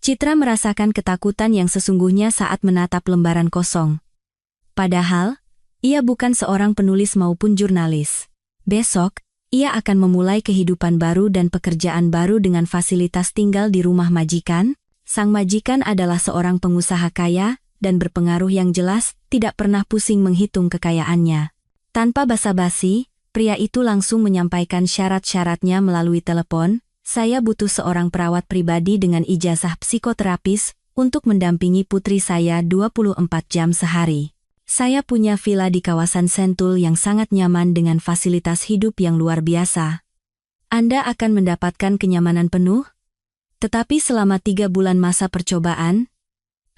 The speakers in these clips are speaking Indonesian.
Citra merasakan ketakutan yang sesungguhnya saat menatap lembaran kosong. Padahal, ia bukan seorang penulis maupun jurnalis. Besok, ia akan memulai kehidupan baru dan pekerjaan baru dengan fasilitas tinggal di rumah majikan. Sang majikan adalah seorang pengusaha kaya dan berpengaruh yang jelas, tidak pernah pusing menghitung kekayaannya. Tanpa basa-basi, pria itu langsung menyampaikan syarat-syaratnya melalui telepon. Saya butuh seorang perawat pribadi dengan ijazah psikoterapis untuk mendampingi putri saya 24 jam sehari. Saya punya villa di kawasan Sentul yang sangat nyaman dengan fasilitas hidup yang luar biasa. Anda akan mendapatkan kenyamanan penuh, tetapi selama 3 bulan masa percobaan,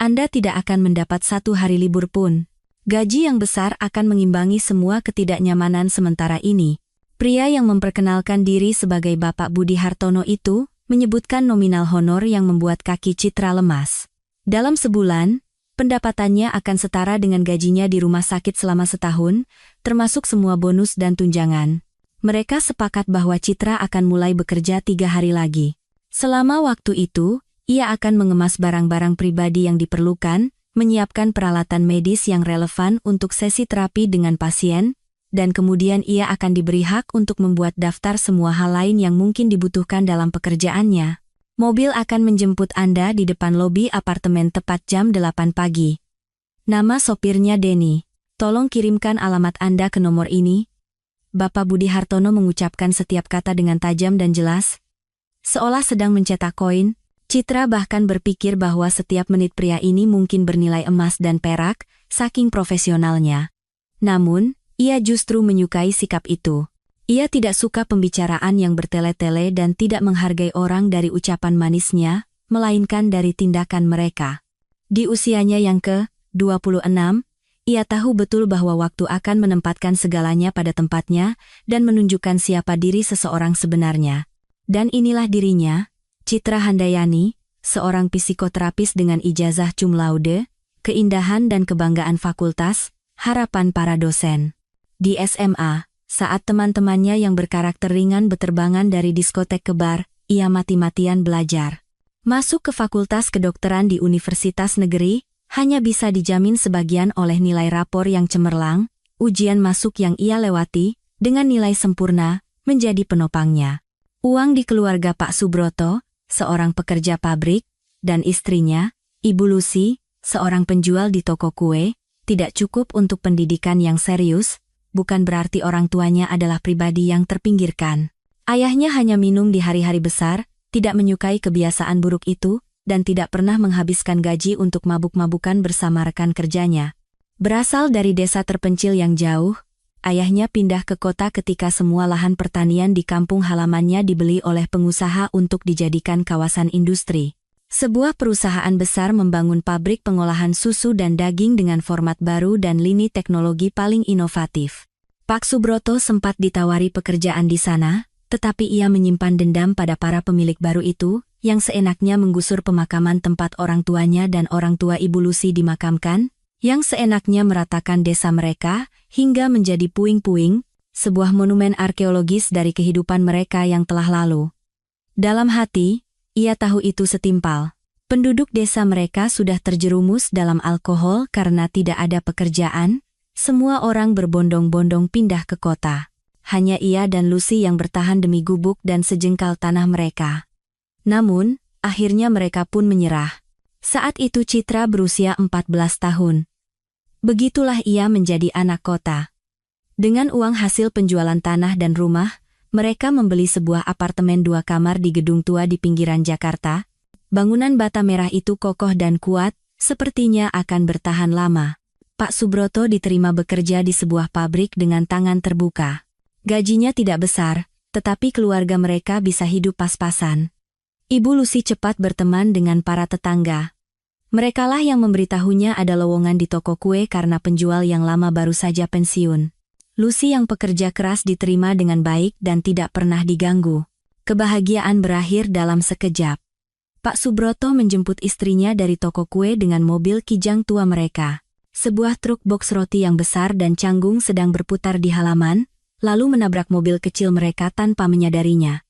Anda tidak akan mendapat 1 hari libur pun. Gaji yang besar akan mengimbangi semua ketidaknyamanan sementara ini. Pria yang memperkenalkan diri sebagai Bapak Budi Hartono itu menyebutkan nominal honor yang membuat kaki Citra lemas. Dalam sebulan, pendapatannya akan setara dengan gajinya di rumah sakit selama setahun, termasuk semua bonus dan tunjangan. Mereka sepakat bahwa Citra akan mulai bekerja 3 hari lagi. Selama waktu itu, ia akan mengemas barang-barang pribadi yang diperlukan, menyiapkan peralatan medis yang relevan untuk sesi terapi dengan pasien, dan kemudian ia akan diberi hak untuk membuat daftar semua hal lain yang mungkin dibutuhkan dalam pekerjaannya. Mobil akan menjemput Anda di depan lobi apartemen tepat jam 8 pagi. Nama sopirnya Denny. Tolong kirimkan alamat Anda ke nomor ini. Bapak Budi Hartono mengucapkan setiap kata dengan tajam dan jelas. Seolah sedang mencetak koin, Citra bahkan berpikir bahwa setiap menit pria ini mungkin bernilai emas dan perak, saking profesionalnya. Namun, ia justru menyukai sikap itu. Ia tidak suka pembicaraan yang bertele-tele dan tidak menghargai orang dari ucapan manisnya, melainkan dari tindakan mereka. Di usianya yang ke-26, ia tahu betul bahwa waktu akan menempatkan segalanya pada tempatnya dan menunjukkan siapa diri seseorang sebenarnya. Dan inilah dirinya, Citra Handayani, seorang psikoterapis dengan ijazah cum laude, keindahan dan kebanggaan fakultas, harapan para dosen. Di SMA, saat teman-temannya yang berkarakter ringan beterbangan dari diskotek ke bar, ia mati-matian belajar. Masuk ke fakultas kedokteran di universitas negeri, hanya bisa dijamin sebagian oleh nilai rapor yang cemerlang, ujian masuk yang ia lewati, dengan nilai sempurna, menjadi penopangnya. Uang di keluarga Pak Subroto, seorang pekerja pabrik, dan istrinya, Ibu Lucy, seorang penjual di toko kue, tidak cukup untuk pendidikan yang serius. Bukan berarti orang tuanya adalah pribadi yang terpinggirkan. Ayahnya hanya minum di hari-hari besar, tidak menyukai kebiasaan buruk itu, dan tidak pernah menghabiskan gaji untuk mabuk-mabukan bersama rekan kerjanya. Berasal dari desa terpencil yang jauh, ayahnya pindah ke kota ketika semua lahan pertanian di kampung halamannya dibeli oleh pengusaha untuk dijadikan kawasan industri. Sebuah perusahaan besar membangun pabrik pengolahan susu dan daging dengan format baru dan lini teknologi paling inovatif. Pak Subroto sempat ditawari pekerjaan di sana, tetapi ia menyimpan dendam pada para pemilik baru itu, yang seenaknya menggusur pemakaman tempat orang tuanya dan orang tua Ibu Lucy dimakamkan, yang seenaknya meratakan desa mereka, hingga menjadi puing-puing, sebuah monumen arkeologis dari kehidupan mereka yang telah lalu. Dalam hati, ia tahu itu setimpal. Penduduk desa mereka sudah terjerumus dalam alkohol karena tidak ada pekerjaan, semua orang berbondong-bondong pindah ke kota. Hanya ia dan Lucy yang bertahan demi gubuk dan sejengkal tanah mereka. Namun, akhirnya mereka pun menyerah. Saat itu Citra berusia 14 tahun. Begitulah ia menjadi anak kota. Dengan uang hasil penjualan tanah dan rumah, mereka membeli sebuah apartemen 2 kamar di gedung tua di pinggiran Jakarta. Bangunan bata merah itu kokoh dan kuat, sepertinya akan bertahan lama. Pak Subroto diterima bekerja di sebuah pabrik dengan tangan terbuka. Gajinya tidak besar, tetapi keluarga mereka bisa hidup pas-pasan. Ibu Lucy cepat berteman dengan para tetangga. Merekalah yang memberitahunya ada lowongan di toko kue karena penjual yang lama baru saja pensiun. Lucy yang pekerja keras diterima dengan baik dan tidak pernah diganggu. Kebahagiaan berakhir dalam sekejap. Pak Subroto menjemput istrinya dari toko kue dengan mobil kijang tua mereka. Sebuah truk box roti yang besar dan canggung sedang berputar di halaman, lalu menabrak mobil kecil mereka tanpa menyadarinya.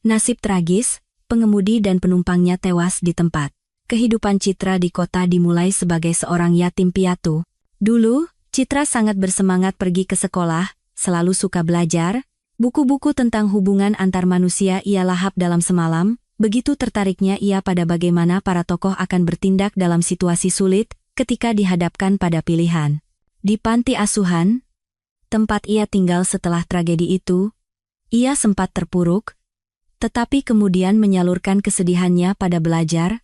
Nasib tragis, pengemudi dan penumpangnya tewas di tempat. kehidupan Citra di kota dimulai sebagai seorang yatim piatu. Dulu, Citra sangat bersemangat pergi ke sekolah, selalu suka belajar. Buku-buku tentang hubungan antar manusia ia lahap dalam semalam. Begitu tertariknya ia pada bagaimana para tokoh akan bertindak dalam situasi sulit ketika dihadapkan pada pilihan. Di panti asuhan, tempat ia tinggal setelah tragedi itu, ia sempat terpuruk, tetapi kemudian menyalurkan kesedihannya pada belajar,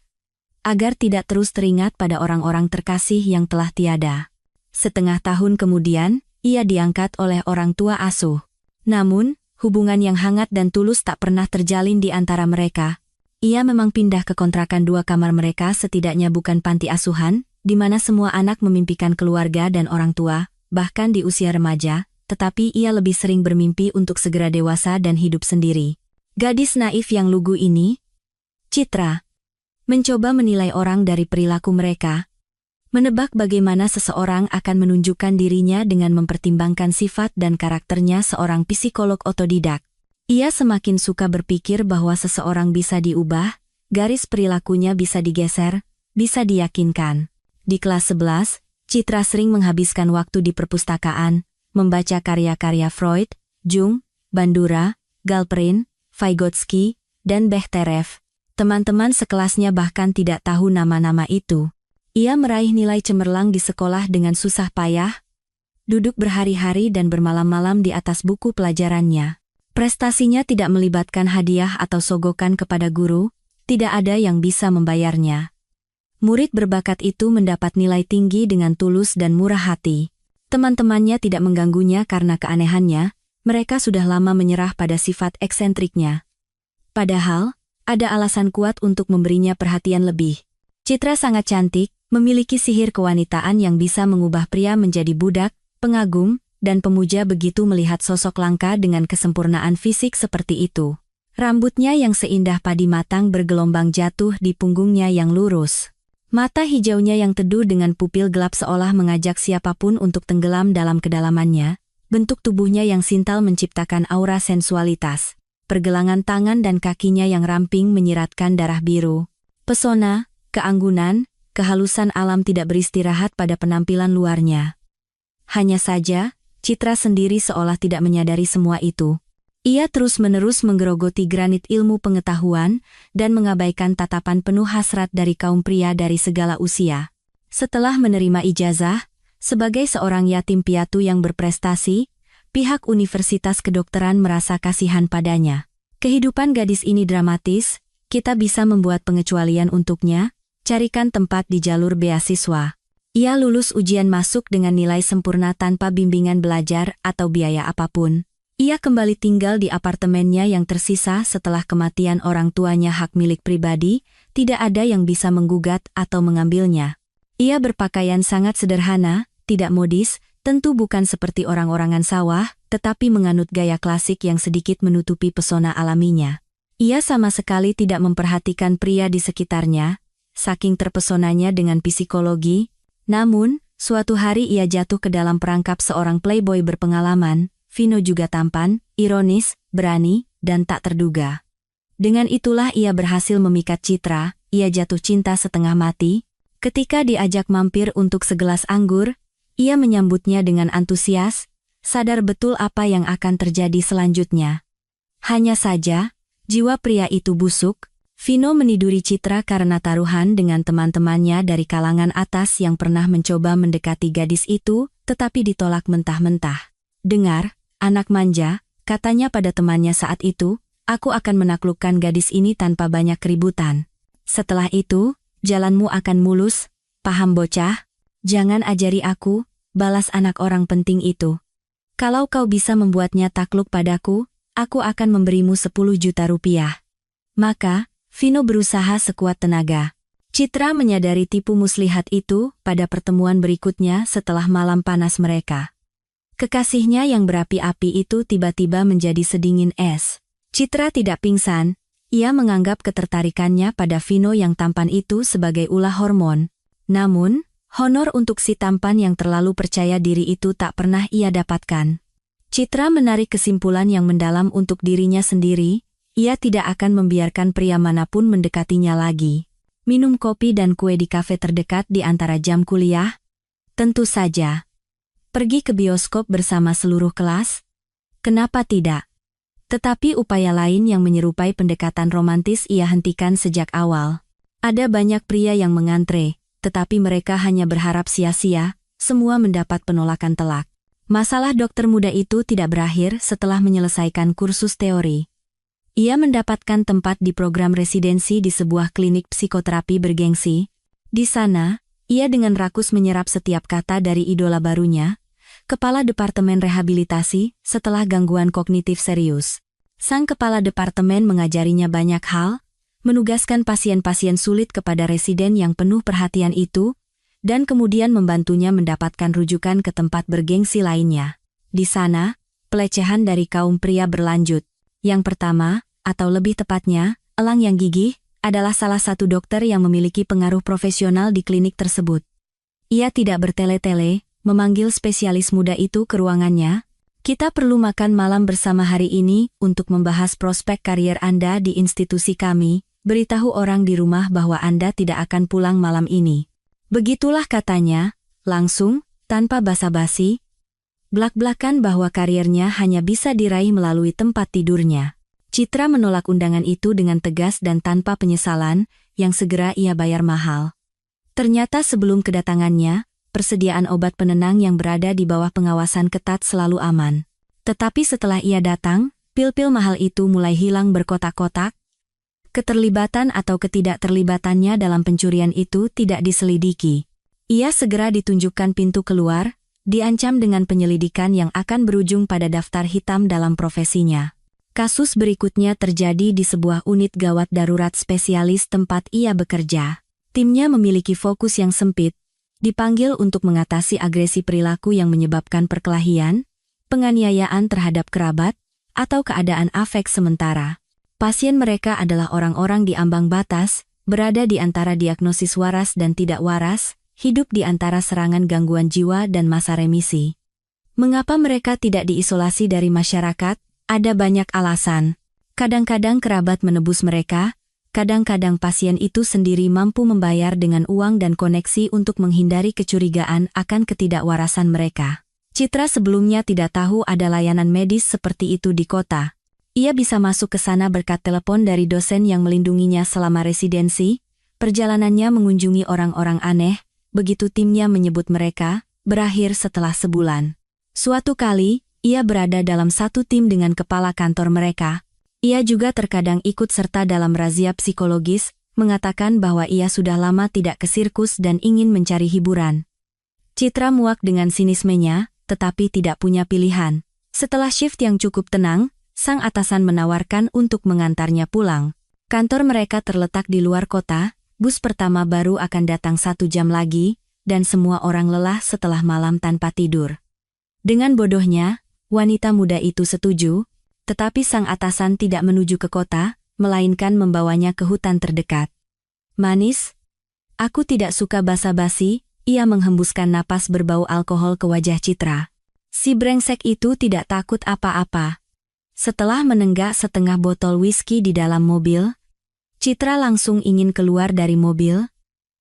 agar tidak terus teringat pada orang-orang terkasih yang telah tiada. Setengah tahun kemudian, ia diangkat oleh orang tua asuh. Namun, hubungan yang hangat dan tulus tak pernah terjalin di antara mereka. Ia memang pindah ke kontrakan 2 kamar mereka, setidaknya bukan panti asuhan, di mana semua anak memimpikan keluarga dan orang tua, bahkan di usia remaja, tetapi ia lebih sering bermimpi untuk segera dewasa dan hidup sendiri. Gadis naif yang lugu ini, Citra, mencoba menilai orang dari perilaku mereka, menebak bagaimana seseorang akan menunjukkan dirinya dengan mempertimbangkan sifat dan karakternya seorang psikolog otodidak. Ia semakin suka berpikir bahwa seseorang bisa diubah, garis perilakunya bisa digeser, bisa diyakinkan. Di kelas 11, Citra sering menghabiskan waktu di perpustakaan, membaca karya-karya Freud, Jung, Bandura, Galperin, Vygotsky, dan Bechterev. Teman-teman sekelasnya bahkan tidak tahu nama-nama itu. Ia meraih nilai cemerlang di sekolah dengan susah payah, duduk berhari-hari dan bermalam-malam di atas buku pelajarannya. Prestasinya tidak melibatkan hadiah atau sogokan kepada guru, tidak ada yang bisa membayarnya. Murid berbakat itu mendapat nilai tinggi dengan tulus dan murah hati. Teman-temannya tidak mengganggunya karena keanehannya, mereka sudah lama menyerah pada sifat eksentriknya. Padahal, ada alasan kuat untuk memberinya perhatian lebih. Citra sangat cantik, memiliki sihir kewanitaan yang bisa mengubah pria menjadi budak, pengagum, dan pemuja begitu melihat sosok langka dengan kesempurnaan fisik seperti itu. Rambutnya yang seindah padi matang bergelombang jatuh di punggungnya yang lurus. Mata hijaunya yang teduh dengan pupil gelap seolah mengajak siapapun untuk tenggelam dalam kedalamannya. Bentuk tubuhnya yang sintal menciptakan aura sensualitas. Pergelangan tangan dan kakinya yang ramping menyiratkan darah biru. Pesona, keanggunan, kehalusan alam tidak beristirahat pada penampilan luarnya. Hanya saja, Citra sendiri seolah tidak menyadari semua itu. Ia terus-menerus menggerogoti granit ilmu pengetahuan dan mengabaikan tatapan penuh hasrat dari kaum pria dari segala usia. Setelah menerima ijazah, sebagai seorang yatim piatu yang berprestasi, pihak Universitas Kedokteran merasa kasihan padanya. Kehidupan gadis ini dramatis, kita bisa membuat pengecualian untuknya, carikan tempat di jalur beasiswa. Ia lulus ujian masuk dengan nilai sempurna tanpa bimbingan belajar atau biaya apapun. Ia kembali tinggal di apartemennya yang tersisa setelah kematian orang tuanya, hak milik pribadi, tidak ada yang bisa menggugat atau mengambilnya. Ia berpakaian sangat sederhana, tidak modis, tentu bukan seperti orang-orangan sawah, tetapi menganut gaya klasik yang sedikit menutupi pesona alaminya. Ia sama sekali tidak memperhatikan pria di sekitarnya, saking terpesonanya dengan psikologi. Namun, suatu hari ia jatuh ke dalam perangkap seorang playboy berpengalaman. Vino juga tampan, ironis, berani, dan tak terduga. Dengan itulah ia berhasil memikat Citra, ia jatuh cinta setengah mati. Ketika diajak mampir untuk segelas anggur, ia menyambutnya dengan antusias, sadar betul apa yang akan terjadi selanjutnya. Hanya saja, jiwa pria itu busuk. Vino meniduri Citra karena taruhan dengan teman-temannya dari kalangan atas yang pernah mencoba mendekati gadis itu, tetapi ditolak mentah-mentah. "Dengar, anak manja," katanya pada temannya saat itu, "aku akan menaklukkan gadis ini tanpa banyak keributan. Setelah itu, jalanmu akan mulus, paham bocah? Jangan ajari aku," balas anak orang penting itu. "Kalau kau bisa membuatnya takluk padaku, aku akan memberimu 10 juta rupiah." Maka, Vino berusaha sekuat tenaga. Citra menyadari tipu muslihat itu pada pertemuan berikutnya setelah malam panas mereka. Kekasihnya yang berapi-api itu tiba-tiba menjadi sedingin es. Citra tidak pingsan, ia menganggap ketertarikannya pada Vino yang tampan itu sebagai ulah hormon. Namun, honor untuk si tampan yang terlalu percaya diri itu tak pernah ia dapatkan. Citra menarik kesimpulan yang mendalam untuk dirinya sendiri, ia tidak akan membiarkan pria manapun mendekatinya lagi. Minum kopi dan kue di kafe terdekat di antara jam kuliah? Tentu saja. Pergi ke bioskop bersama seluruh kelas? Kenapa tidak? Tetapi upaya lain yang menyerupai pendekatan romantis ia hentikan sejak awal. Ada banyak pria yang mengantre, tetapi mereka hanya berharap sia-sia, semua mendapat penolakan telak. Masalah dokter muda itu tidak berakhir setelah menyelesaikan kursus teori. Ia mendapatkan tempat di program residensi di sebuah klinik psikoterapi bergengsi. Di sana, ia dengan rakus menyerap setiap kata dari idola barunya, Kepala Departemen Rehabilitasi, setelah gangguan kognitif serius. Sang kepala departemen mengajarinya banyak hal, menugaskan pasien-pasien sulit kepada residen yang penuh perhatian itu, dan kemudian membantunya mendapatkan rujukan ke tempat bergengsi lainnya. Di sana, pelecehan dari kaum pria berlanjut. Yang pertama, atau lebih tepatnya, elang yang gigih, adalah salah satu dokter yang memiliki pengaruh profesional di klinik tersebut. Ia tidak bertele-tele, memanggil spesialis muda itu ke ruangannya. Kita perlu makan malam bersama hari ini untuk membahas prospek karier Anda di institusi kami. Beritahu orang di rumah bahwa Anda tidak akan pulang malam ini. Begitulah katanya, langsung, tanpa basa-basi, blak-blakan bahwa kariernya hanya bisa diraih melalui tempat tidurnya. Citra menolak undangan itu dengan tegas dan tanpa penyesalan, yang segera ia bayar mahal. Ternyata sebelum kedatangannya, persediaan obat penenang yang berada di bawah pengawasan ketat selalu aman. Tetapi setelah ia datang, pil-pil mahal itu mulai hilang berkotak-kotak. Keterlibatan atau ketidakterlibatannya dalam pencurian itu tidak diselidiki. Ia segera ditunjukkan pintu keluar, diancam dengan penyelidikan yang akan berujung pada daftar hitam dalam profesinya. Kasus berikutnya terjadi di sebuah unit gawat darurat spesialis tempat ia bekerja. Timnya memiliki fokus yang sempit, dipanggil untuk mengatasi agresi perilaku yang menyebabkan perkelahian, penganiayaan terhadap kerabat, atau keadaan afek sementara. Pasien mereka adalah orang-orang di ambang batas, berada di antara diagnosis waras dan tidak waras, hidup di antara serangan gangguan jiwa dan masa remisi. Mengapa mereka tidak diisolasi dari masyarakat? Ada banyak alasan. Kadang-kadang kerabat menebus mereka, kadang-kadang pasien itu sendiri mampu membayar dengan uang dan koneksi untuk menghindari kecurigaan akan ketidakwarasan mereka. Citra sebelumnya tidak tahu ada layanan medis seperti itu di kota. Ia bisa masuk ke sana berkat telepon dari dosen yang melindunginya selama residensi. Perjalanannya mengunjungi orang-orang aneh, begitu timnya menyebut mereka, berakhir setelah sebulan. Suatu kali, ia berada dalam satu tim dengan kepala kantor mereka. Ia juga terkadang ikut serta dalam razia psikologis, mengatakan bahwa ia sudah lama tidak ke sirkus dan ingin mencari hiburan. Citra muak dengan sinismenya, tetapi tidak punya pilihan. Setelah shift yang cukup tenang, sang atasan menawarkan untuk mengantarnya pulang. Kantor mereka terletak di luar kota, bus pertama baru akan datang 1 jam lagi, dan semua orang lelah setelah malam tanpa tidur. Dengan bodohnya, wanita muda itu setuju, tetapi sang atasan tidak menuju ke kota, melainkan membawanya ke hutan terdekat. Manis? Aku tidak suka basa-basi, ia menghembuskan napas berbau alkohol ke wajah Citra. Si brengsek itu tidak takut apa-apa. Setelah menenggak setengah botol whisky di dalam mobil, Citra langsung ingin keluar dari mobil,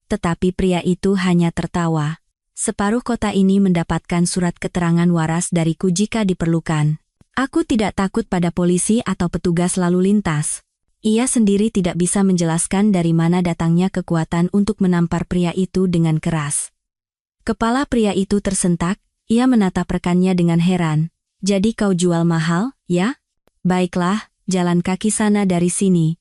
tetapi pria itu hanya tertawa. Separuh kota ini mendapatkan surat keterangan waras dariku jika diperlukan. Aku tidak takut pada polisi atau petugas lalu lintas. Ia sendiri tidak bisa menjelaskan dari mana datangnya kekuatan untuk menampar pria itu dengan keras. Kepala pria itu tersentak, ia menatap rekannya dengan heran. Jadi kau jual mahal, ya? Baiklah, jalan kaki sana dari sini.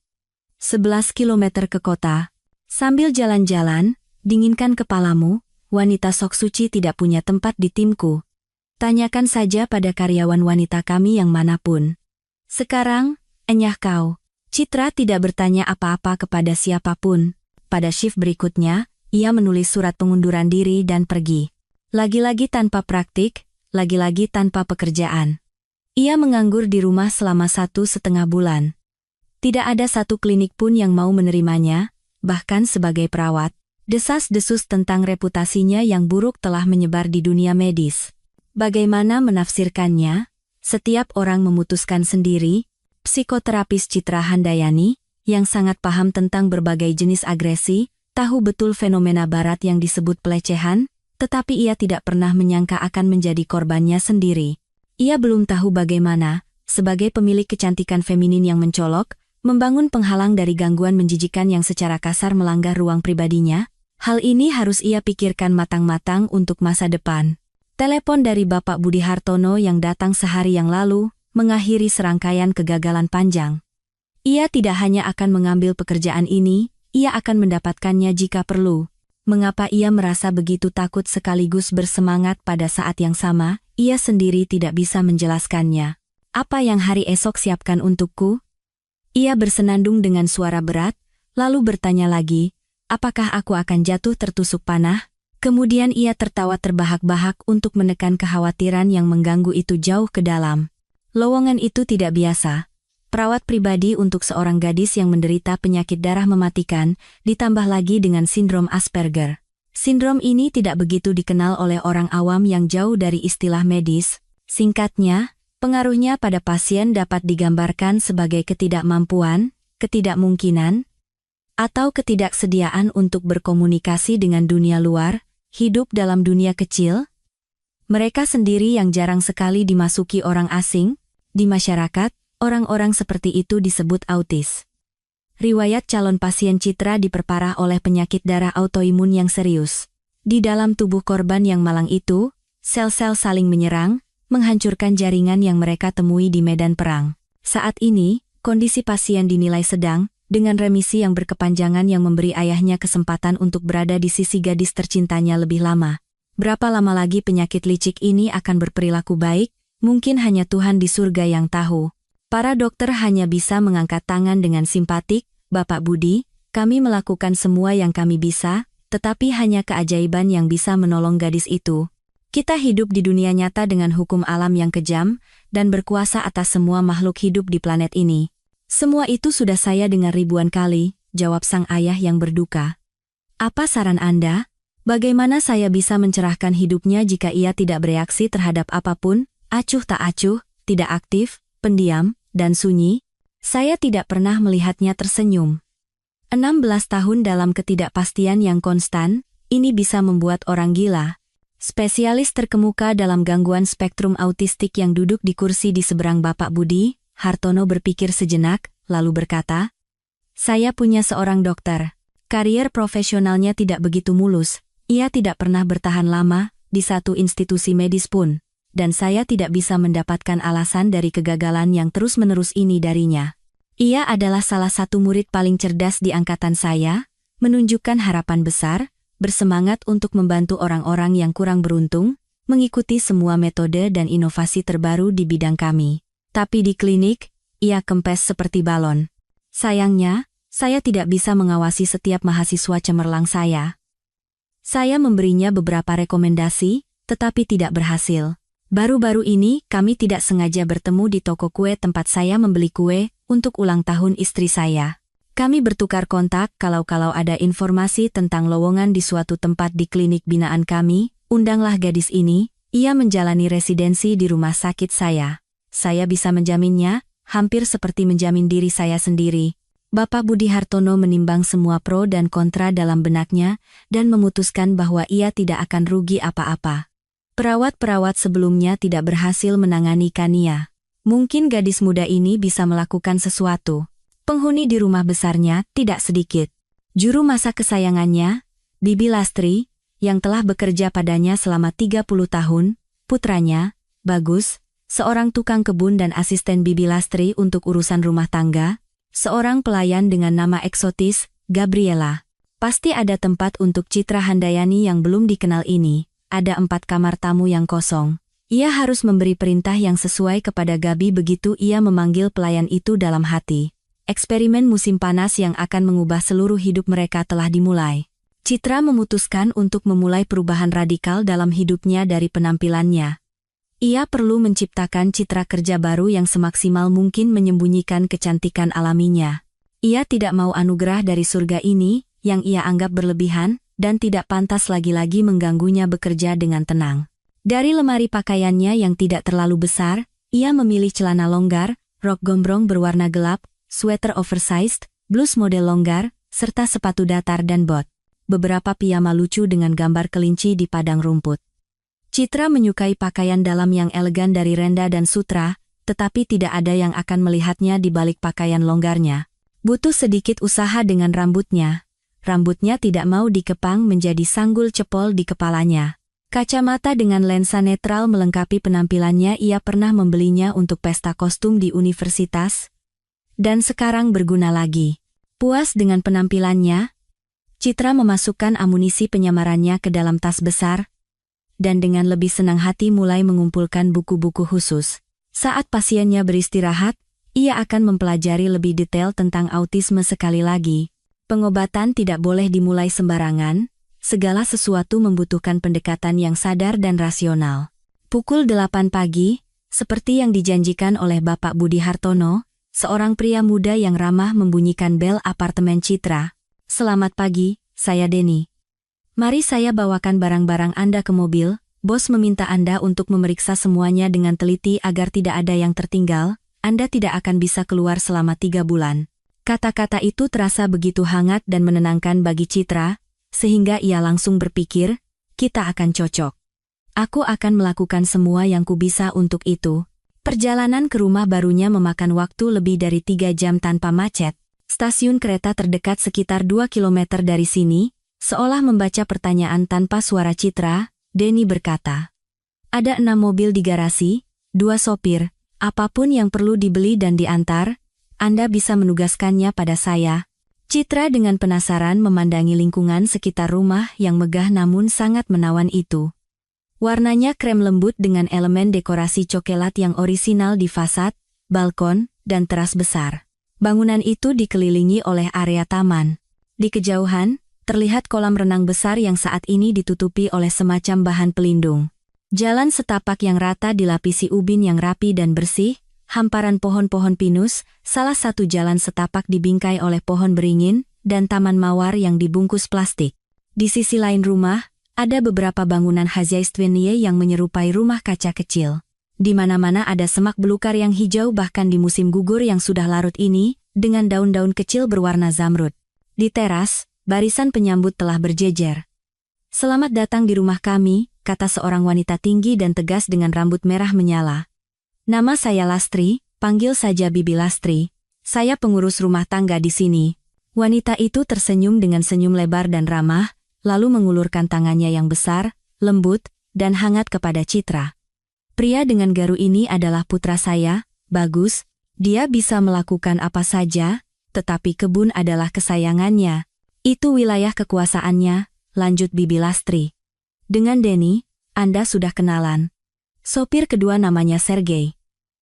11 kilometer ke kota. Sambil jalan-jalan, dinginkan kepalamu. Wanita sok suci tidak punya tempat di timku. Tanyakan saja pada karyawan wanita kami yang manapun. Sekarang, enyah kau. Citra tidak bertanya apa-apa kepada siapapun. Pada shift berikutnya, ia menulis surat pengunduran diri dan pergi. Lagi-lagi tanpa praktik, lagi-lagi tanpa pekerjaan. Ia menganggur di rumah selama 1,5 bulan. Tidak ada satu klinik pun yang mau menerimanya, bahkan sebagai perawat. Desas-desus tentang reputasinya yang buruk telah menyebar di dunia medis. Bagaimana menafsirkannya? Setiap orang memutuskan sendiri. Psikoterapis Citra Handayani, yang sangat paham tentang berbagai jenis agresi, tahu betul fenomena barat yang disebut pelecehan, tetapi ia tidak pernah menyangka akan menjadi korbannya sendiri. Ia belum tahu bagaimana, sebagai pemilik kecantikan feminin yang mencolok, membangun penghalang dari gangguan menjijikan yang secara kasar melanggar ruang pribadinya. Hal ini harus ia pikirkan matang-matang untuk masa depan. Telepon dari Bapak Budi Hartono yang datang sehari yang lalu, mengakhiri serangkaian kegagalan panjang. Ia tidak hanya akan mengambil pekerjaan ini, ia akan mendapatkannya jika perlu. Mengapa ia merasa begitu takut sekaligus bersemangat pada saat yang sama, ia sendiri tidak bisa menjelaskannya. Apa yang hari esok siapkan untukku? Ia bersenandung dengan suara berat, lalu bertanya lagi, apakah aku akan jatuh tertusuk panah? Kemudian ia tertawa terbahak-bahak untuk menekan kekhawatiran yang mengganggu itu jauh ke dalam. Lowongan itu tidak biasa. Perawat pribadi untuk seorang gadis yang menderita penyakit darah mematikan, ditambah lagi dengan sindrom Asperger. Sindrom ini tidak begitu dikenal oleh orang awam yang jauh dari istilah medis. Singkatnya, pengaruhnya pada pasien dapat digambarkan sebagai ketidakmampuan, ketidakmungkinan, atau ketidaksediaan untuk berkomunikasi dengan dunia luar, hidup dalam dunia kecil. Mereka sendiri yang jarang sekali dimasuki orang asing, di masyarakat. Orang-orang seperti itu disebut autis. Riwayat calon pasien Citra diperparah oleh penyakit darah autoimun yang serius. Di dalam tubuh korban yang malang itu, sel-sel saling menyerang, menghancurkan jaringan yang mereka temui di medan perang. Saat ini, kondisi pasien dinilai sedang, dengan remisi yang berkepanjangan yang memberi ayahnya kesempatan untuk berada di sisi gadis tercintanya lebih lama. Berapa lama lagi penyakit licik ini akan berperilaku baik, mungkin hanya Tuhan di surga yang tahu. Para dokter hanya bisa mengangkat tangan dengan simpatik, Bapak Budi, kami melakukan semua yang kami bisa, tetapi hanya keajaiban yang bisa menolong gadis itu. Kita hidup di dunia nyata dengan hukum alam yang kejam, dan berkuasa atas semua makhluk hidup di planet ini. Semua itu sudah saya dengar ribuan kali, jawab sang ayah yang berduka. Apa saran Anda? Bagaimana saya bisa mencerahkan hidupnya jika ia tidak bereaksi terhadap apapun, acuh tak acuh, tidak aktif, pendiam, dan sunyi? Saya tidak pernah melihatnya tersenyum. 16 tahun dalam ketidakpastian yang konstan, ini bisa membuat orang gila. Spesialis terkemuka dalam gangguan spektrum autistik yang duduk di kursi di seberang Bapak Budi Hartono berpikir sejenak, lalu berkata, saya punya seorang dokter. Karier profesionalnya tidak begitu mulus, ia tidak pernah bertahan lama di satu institusi medis pun. Dan saya tidak bisa mendapatkan alasan dari kegagalan yang terus-menerus ini darinya. Ia adalah salah satu murid paling cerdas di angkatan saya, menunjukkan harapan besar, bersemangat untuk membantu orang-orang yang kurang beruntung, mengikuti semua metode dan inovasi terbaru di bidang kami. Tapi di klinik, ia kempes seperti balon. Sayangnya, saya tidak bisa mengawasi setiap mahasiswa cemerlang saya. Saya memberinya beberapa rekomendasi, tetapi tidak berhasil. Baru-baru ini, kami tidak sengaja bertemu di toko kue tempat saya membeli kue untuk ulang tahun istri saya. Kami bertukar kontak kalau ada informasi tentang lowongan di suatu tempat di klinik binaan kami, undanglah gadis ini, ia menjalani residensi di rumah sakit saya. Saya bisa menjaminnya, hampir seperti menjamin diri saya sendiri. Bapak Budi Hartono menimbang semua pro dan kontra dalam benaknya, dan memutuskan bahwa ia tidak akan rugi apa-apa. Perawat-perawat sebelumnya tidak berhasil menangani Kania. Mungkin gadis muda ini bisa melakukan sesuatu. Penghuni di rumah besarnya tidak sedikit. Juru masak kesayangannya, Bibi Lastri, yang telah bekerja padanya selama 30 tahun, putranya, Bagus, seorang tukang kebun dan asisten Bibi Lastri untuk urusan rumah tangga, seorang pelayan dengan nama eksotis, Gabriela. Pasti ada tempat untuk Citra Handayani yang belum dikenal ini. Ada 4 kamar tamu yang kosong. Ia harus memberi perintah yang sesuai kepada Gabi begitu ia memanggil pelayan itu dalam hati. Eksperimen musim panas yang akan mengubah seluruh hidup mereka telah dimulai. Citra memutuskan untuk memulai perubahan radikal dalam hidupnya dari penampilannya. Ia perlu menciptakan citra kerja baru yang semaksimal mungkin menyembunyikan kecantikan alaminya. Ia tidak mau anugerah dari surga ini, yang ia anggap berlebihan, dan tidak pantas lagi-lagi mengganggunya bekerja dengan tenang. Dari lemari pakaiannya yang tidak terlalu besar, ia memilih celana longgar, rok gombrong berwarna gelap, sweater oversized, blus model longgar, serta sepatu datar dan bot. beberapa piyama lucu dengan gambar kelinci di padang rumput. Citra menyukai pakaian dalam yang elegan dari Renda dan Sutra, tetapi tidak ada yang akan melihatnya di balik pakaian longgarnya. Butuh sedikit usaha dengan rambutnya. Rambutnya tidak mau dikepang menjadi sanggul cepol di kepalanya. Kacamata dengan lensa netral melengkapi penampilannya. Ia pernah membelinya untuk pesta kostum di universitas, dan sekarang berguna lagi. Puas dengan penampilannya, Citra memasukkan amunisi penyamarannya ke dalam tas besar, dan dengan lebih senang hati mulai mengumpulkan buku-buku khusus. Saat pasiennya beristirahat, ia akan mempelajari lebih detail tentang autisme sekali lagi. Pengobatan tidak boleh dimulai sembarangan, segala sesuatu membutuhkan pendekatan yang sadar dan rasional. Pukul 8 pagi, seperti yang dijanjikan oleh Bapak Budi Hartono, seorang pria muda yang ramah membunyikan bel apartemen Citra. "Selamat pagi, saya Denny. Mari saya bawakan barang-barang Anda ke mobil. Bos meminta Anda untuk memeriksa semuanya dengan teliti agar tidak ada yang tertinggal. Anda tidak akan bisa keluar selama 3 bulan. Kata-kata itu terasa begitu hangat dan menenangkan bagi Citra, sehingga ia langsung berpikir, kita akan cocok. Aku akan melakukan semua yang kubisa untuk itu. Perjalanan ke rumah barunya memakan waktu lebih dari 3 jam tanpa macet. Stasiun kereta terdekat sekitar 2 kilometer dari sini. Seolah membaca pertanyaan tanpa suara Citra, Denny berkata, "Ada 6 mobil di garasi, 2 sopir, apapun yang perlu dibeli dan diantar, Anda bisa menugaskannya pada saya." Citra dengan penasaran memandangi lingkungan sekitar rumah yang megah namun sangat menawan itu. Warnanya krem lembut dengan elemen dekorasi coklat yang orisinal di fasad, balkon, dan teras besar. Bangunan itu dikelilingi oleh area taman. Di kejauhan, terlihat kolam renang besar yang saat ini ditutupi oleh semacam bahan pelindung. Jalan setapak yang rata dilapisi ubin yang rapi dan bersih, hamparan pohon-pohon pinus, salah satu jalan setapak dibingkai oleh pohon beringin, dan taman mawar yang dibungkus plastik. Di sisi lain rumah, ada beberapa bangunan Haziaistwinie yang menyerupai rumah kaca kecil. Di mana-mana ada semak belukar yang hijau bahkan di musim gugur yang sudah larut ini, dengan daun-daun kecil berwarna zamrud. Di teras, barisan penyambut telah berjejer. "Selamat datang di rumah kami," kata seorang wanita tinggi dan tegas dengan rambut merah menyala. "Nama saya Lastri, panggil saja Bibi Lastri. Saya pengurus rumah tangga di sini." Wanita itu tersenyum dengan senyum lebar dan ramah, lalu mengulurkan tangannya yang besar, lembut, dan hangat kepada Citra. "Pria dengan garu ini adalah putra saya, Bagus. Dia bisa melakukan apa saja, tetapi kebun adalah kesayangannya. Itu wilayah kekuasaannya," lanjut Bibi Lastri. "Dengan Denny, Anda sudah kenalan. Sopir kedua namanya Sergei.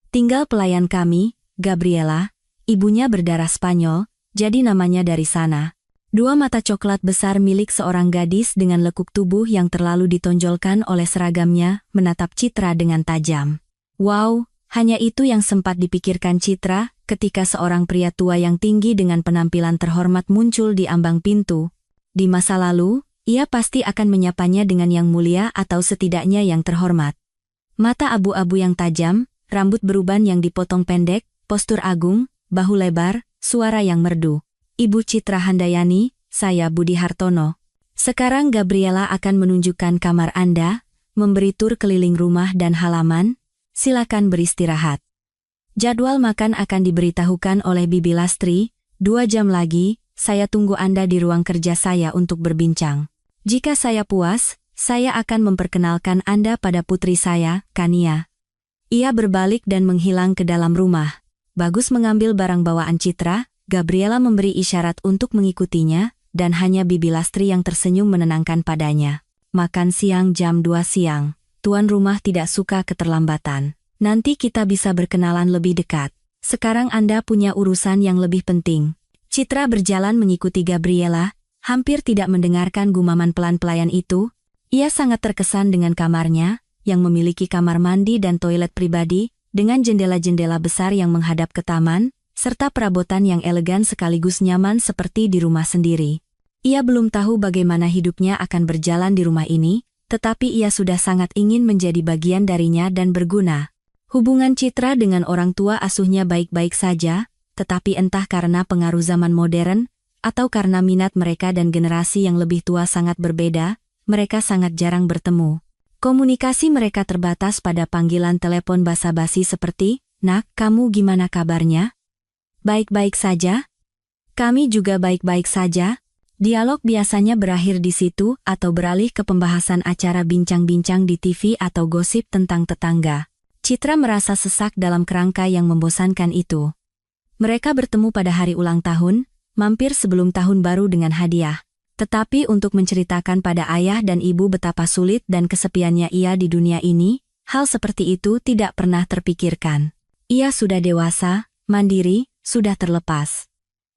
Tinggal pelayan kami, Gabriela, ibunya berdarah Spanyol, jadi namanya dari sana." Dua mata coklat besar milik seorang gadis dengan lekuk tubuh yang terlalu ditonjolkan oleh seragamnya menatap Citra dengan tajam. Wow, hanya itu yang sempat dipikirkan Citra, ketika seorang pria tua yang tinggi dengan penampilan terhormat muncul di ambang pintu. Di masa lalu, ia pasti akan menyapanya dengan yang mulia atau setidaknya yang terhormat. Mata abu-abu yang tajam, rambut beruban yang dipotong pendek, postur agung, bahu lebar, suara yang merdu. "Ibu Citra Handayani, saya Budi Hartono. Sekarang Gabriela akan menunjukkan kamar Anda, memberi tur keliling rumah dan halaman. Silakan beristirahat. Jadwal makan akan diberitahukan oleh Bibi Lastri. 2 jam lagi, saya tunggu Anda di ruang kerja saya untuk berbincang. Jika saya puas, saya akan memperkenalkan Anda pada putri saya, Kania." Ia berbalik dan menghilang ke dalam rumah. Bagus mengambil barang bawaan Citra, Gabriela memberi isyarat untuk mengikutinya, dan hanya Bibi Lastri yang tersenyum menenangkan padanya. "Makan siang jam 2 siang. Tuan rumah tidak suka keterlambatan. Nanti kita bisa berkenalan lebih dekat. Sekarang Anda punya urusan yang lebih penting." Citra berjalan mengikuti Gabriela, hampir tidak mendengarkan gumaman pelan pelayan itu. Ia sangat terkesan dengan kamarnya, yang memiliki kamar mandi dan toilet pribadi, dengan jendela-jendela besar yang menghadap ke taman, serta perabotan yang elegan sekaligus nyaman seperti di rumah sendiri. Ia belum tahu bagaimana hidupnya akan berjalan di rumah ini, tetapi ia sudah sangat ingin menjadi bagian darinya dan berguna. Hubungan Citra dengan orang tua asuhnya baik-baik saja, tetapi entah karena pengaruh zaman modern, Atau karena minat mereka dan generasi yang lebih tua sangat berbeda, mereka sangat jarang bertemu. Komunikasi mereka terbatas pada panggilan telepon basa-basi seperti, "Nak, kamu gimana kabarnya? Baik-baik saja? Kami juga baik-baik saja." Dialog biasanya berakhir di situ atau beralih ke pembahasan acara bincang-bincang di TV atau gosip tentang tetangga. Citra merasa sesak dalam kerangka yang membosankan itu. Mereka bertemu pada hari ulang tahun, mampir sebelum tahun baru dengan hadiah. Tetapi untuk menceritakan pada ayah dan ibu betapa sulit dan kesepiannya ia di dunia ini, hal seperti itu tidak pernah terpikirkan. Ia sudah dewasa, mandiri, sudah terlepas.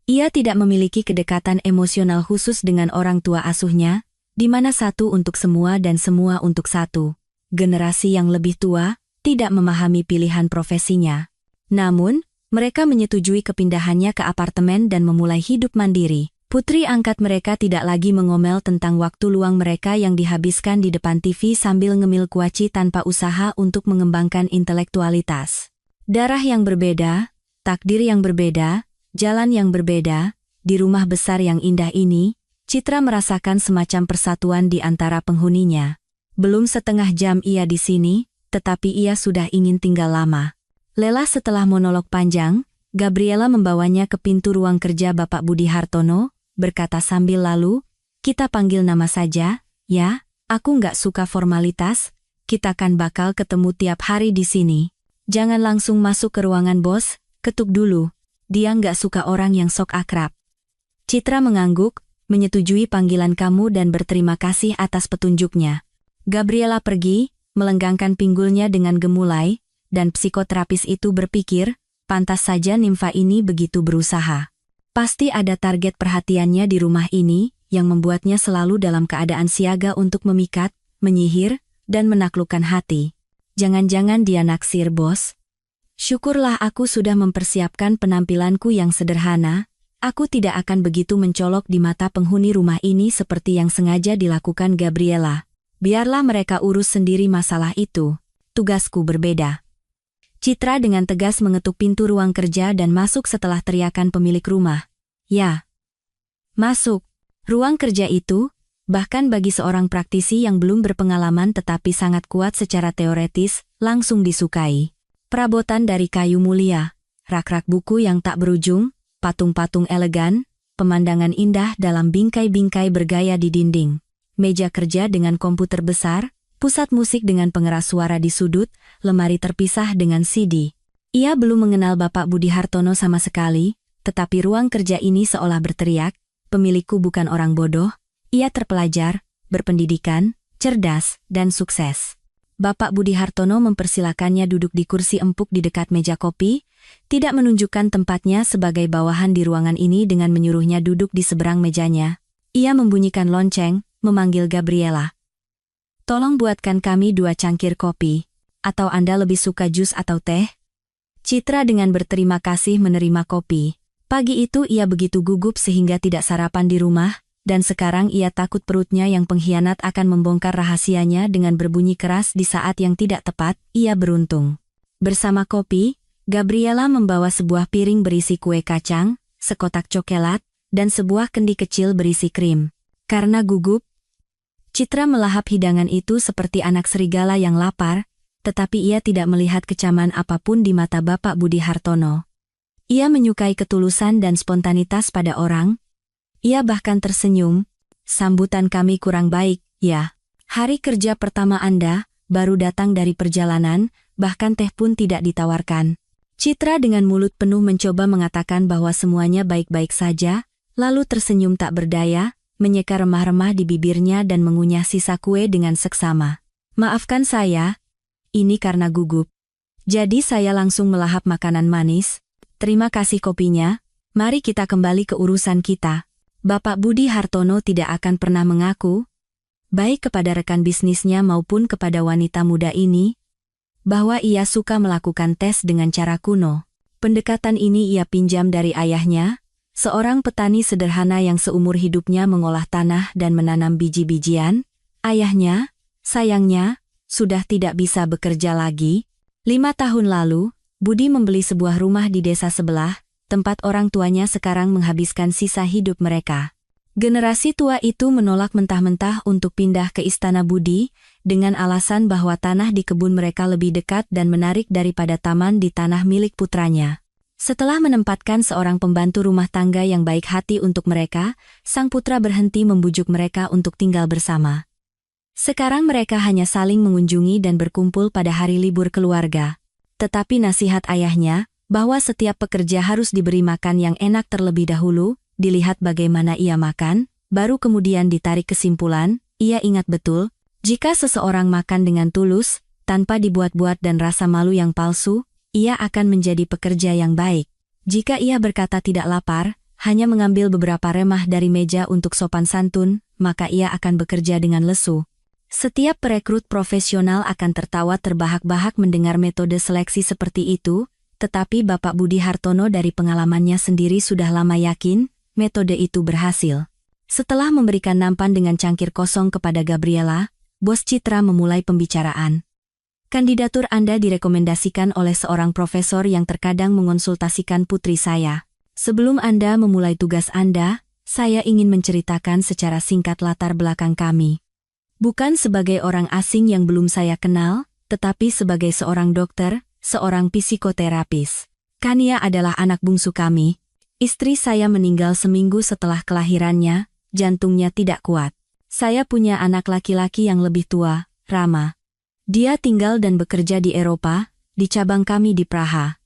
Ia tidak memiliki kedekatan emosional khusus dengan orang tua asuhnya, di mana satu untuk semua dan semua untuk satu. Generasi yang lebih tua tidak memahami pilihan profesinya. Namun, mereka menyetujui kepindahannya ke apartemen dan memulai hidup mandiri. Putri angkat mereka tidak lagi mengomel tentang waktu luang mereka yang dihabiskan di depan TV sambil ngemil kuaci tanpa usaha untuk mengembangkan intelektualitas. Darah yang berbeda, takdir yang berbeda, jalan yang berbeda, di rumah besar yang indah ini, Citra merasakan semacam persatuan di antara penghuninya. Belum setengah jam ia di sini, tetapi ia sudah ingin tinggal lama. Lelah setelah monolog panjang, Gabriela membawanya ke pintu ruang kerja Bapak Budi Hartono, berkata sambil lalu, "Kita panggil nama saja, ya, aku nggak suka formalitas, kita kan bakal ketemu tiap hari di sini. Jangan langsung masuk ke ruangan bos, ketuk dulu. Dia nggak suka orang yang sok akrab." Citra mengangguk, menyetujui panggilan kamu dan berterima kasih atas petunjuknya. Gabriela pergi, melenggangkan pinggulnya dengan gemulai, dan psikoterapis itu berpikir, pantas saja nimfa ini begitu berusaha. Pasti ada target perhatiannya di rumah ini, yang membuatnya selalu dalam keadaan siaga untuk memikat, menyihir, dan menaklukkan hati. Jangan-jangan dia naksir bos? Syukurlah aku sudah mempersiapkan penampilanku yang sederhana, aku tidak akan begitu mencolok di mata penghuni rumah ini seperti yang sengaja dilakukan Gabriela. Biarlah mereka urus sendiri masalah itu, tugasku berbeda. Citra dengan tegas mengetuk pintu ruang kerja dan masuk setelah teriakan pemilik rumah. "Ya, masuk." Ruang kerja itu, bahkan bagi seorang praktisi yang belum berpengalaman tetapi sangat kuat secara teoretis, langsung disukai. Perabotan dari kayu mulia, rak-rak buku yang tak berujung, patung-patung elegan, pemandangan indah dalam bingkai-bingkai bergaya di dinding. Meja kerja dengan komputer besar, pusat musik dengan pengeras suara di sudut, lemari terpisah dengan CD. Ia belum mengenal Bapak Budi Hartono sama sekali, tetapi ruang kerja ini seolah berteriak, "Pemilikku bukan orang bodoh, ia terpelajar, berpendidikan, cerdas, dan sukses." Bapak Budi Hartono mempersilakannya duduk di kursi empuk di dekat meja kopi, tidak menunjukkan tempatnya sebagai bawahan di ruangan ini dengan menyuruhnya duduk di seberang mejanya. Ia membunyikan lonceng, memanggil Gabriela. "Tolong buatkan kami 2 cangkir kopi. Atau Anda lebih suka jus atau teh?" Citra dengan berterima kasih menerima kopi. Pagi itu ia begitu gugup sehingga tidak sarapan di rumah, dan sekarang ia takut perutnya yang pengkhianat akan membongkar rahasianya dengan berbunyi keras di saat yang tidak tepat. Ia beruntung. Bersama kopi, Gabriela membawa sebuah piring berisi kue kacang, sekotak coklat, dan sebuah kendi kecil berisi krim. Karena gugup, Citra melahap hidangan itu seperti anak serigala yang lapar, tetapi ia tidak melihat kecaman apapun di mata Bapak Budi Hartono. Ia menyukai ketulusan dan spontanitas pada orang. Ia bahkan tersenyum, "Sambutan kami kurang baik, ya. Hari kerja pertama Anda, baru datang dari perjalanan, bahkan teh pun tidak ditawarkan." Citra dengan mulut penuh mencoba mengatakan bahwa semuanya baik-baik saja, lalu tersenyum tak berdaya, menyeka remah-remah di bibirnya dan mengunyah sisa kue dengan seksama. "Maafkan saya, ini karena gugup. Jadi saya langsung melahap makanan manis. Terima kasih kopinya, mari kita kembali ke urusan kita." Bapak Budi Hartono tidak akan pernah mengaku, baik kepada rekan bisnisnya maupun kepada wanita muda ini, bahwa ia suka melakukan tes dengan cara kuno. Pendekatan ini ia pinjam dari ayahnya, seorang petani sederhana yang seumur hidupnya mengolah tanah dan menanam biji-bijian. Ayahnya, sayangnya, sudah tidak bisa bekerja lagi. 5 tahun lalu, Budi membeli sebuah rumah di desa sebelah, tempat orang tuanya sekarang menghabiskan sisa hidup mereka. Generasi tua itu menolak mentah-mentah untuk pindah ke Istana Budi, dengan alasan bahwa tanah di kebun mereka lebih dekat dan menarik daripada taman di tanah milik putranya. Setelah menempatkan seorang pembantu rumah tangga yang baik hati untuk mereka, sang putra berhenti membujuk mereka untuk tinggal bersama. Sekarang mereka hanya saling mengunjungi dan berkumpul pada hari libur keluarga. Tetapi nasihat ayahnya, bahwa setiap pekerja harus diberi makan yang enak terlebih dahulu, dilihat bagaimana ia makan, baru kemudian ditarik kesimpulan, ia ingat betul, jika seseorang makan dengan tulus, tanpa dibuat-buat dan rasa malu yang palsu, ia akan menjadi pekerja yang baik. Jika ia berkata tidak lapar, hanya mengambil beberapa remah dari meja untuk sopan santun, maka ia akan bekerja dengan lesu. Setiap perekrut profesional akan tertawa terbahak-bahak mendengar metode seleksi seperti itu, tetapi Bapak Budi Hartono dari pengalamannya sendiri sudah lama yakin, metode itu berhasil. Setelah memberikan nampan dengan cangkir kosong kepada Gabriela, Bos Citra memulai pembicaraan. Kandidatur Anda direkomendasikan oleh seorang profesor yang terkadang mengonsultasikan putri saya. Sebelum Anda memulai tugas Anda, saya ingin menceritakan secara singkat latar belakang kami. Bukan sebagai orang asing yang belum saya kenal, tetapi sebagai seorang dokter, seorang psikoterapis. Kania adalah anak bungsu kami. Istri saya meninggal seminggu setelah kelahirannya, jantungnya tidak kuat. Saya punya anak laki-laki yang lebih tua, Rama. Dia tinggal dan bekerja di Eropa, di cabang kami di Praha.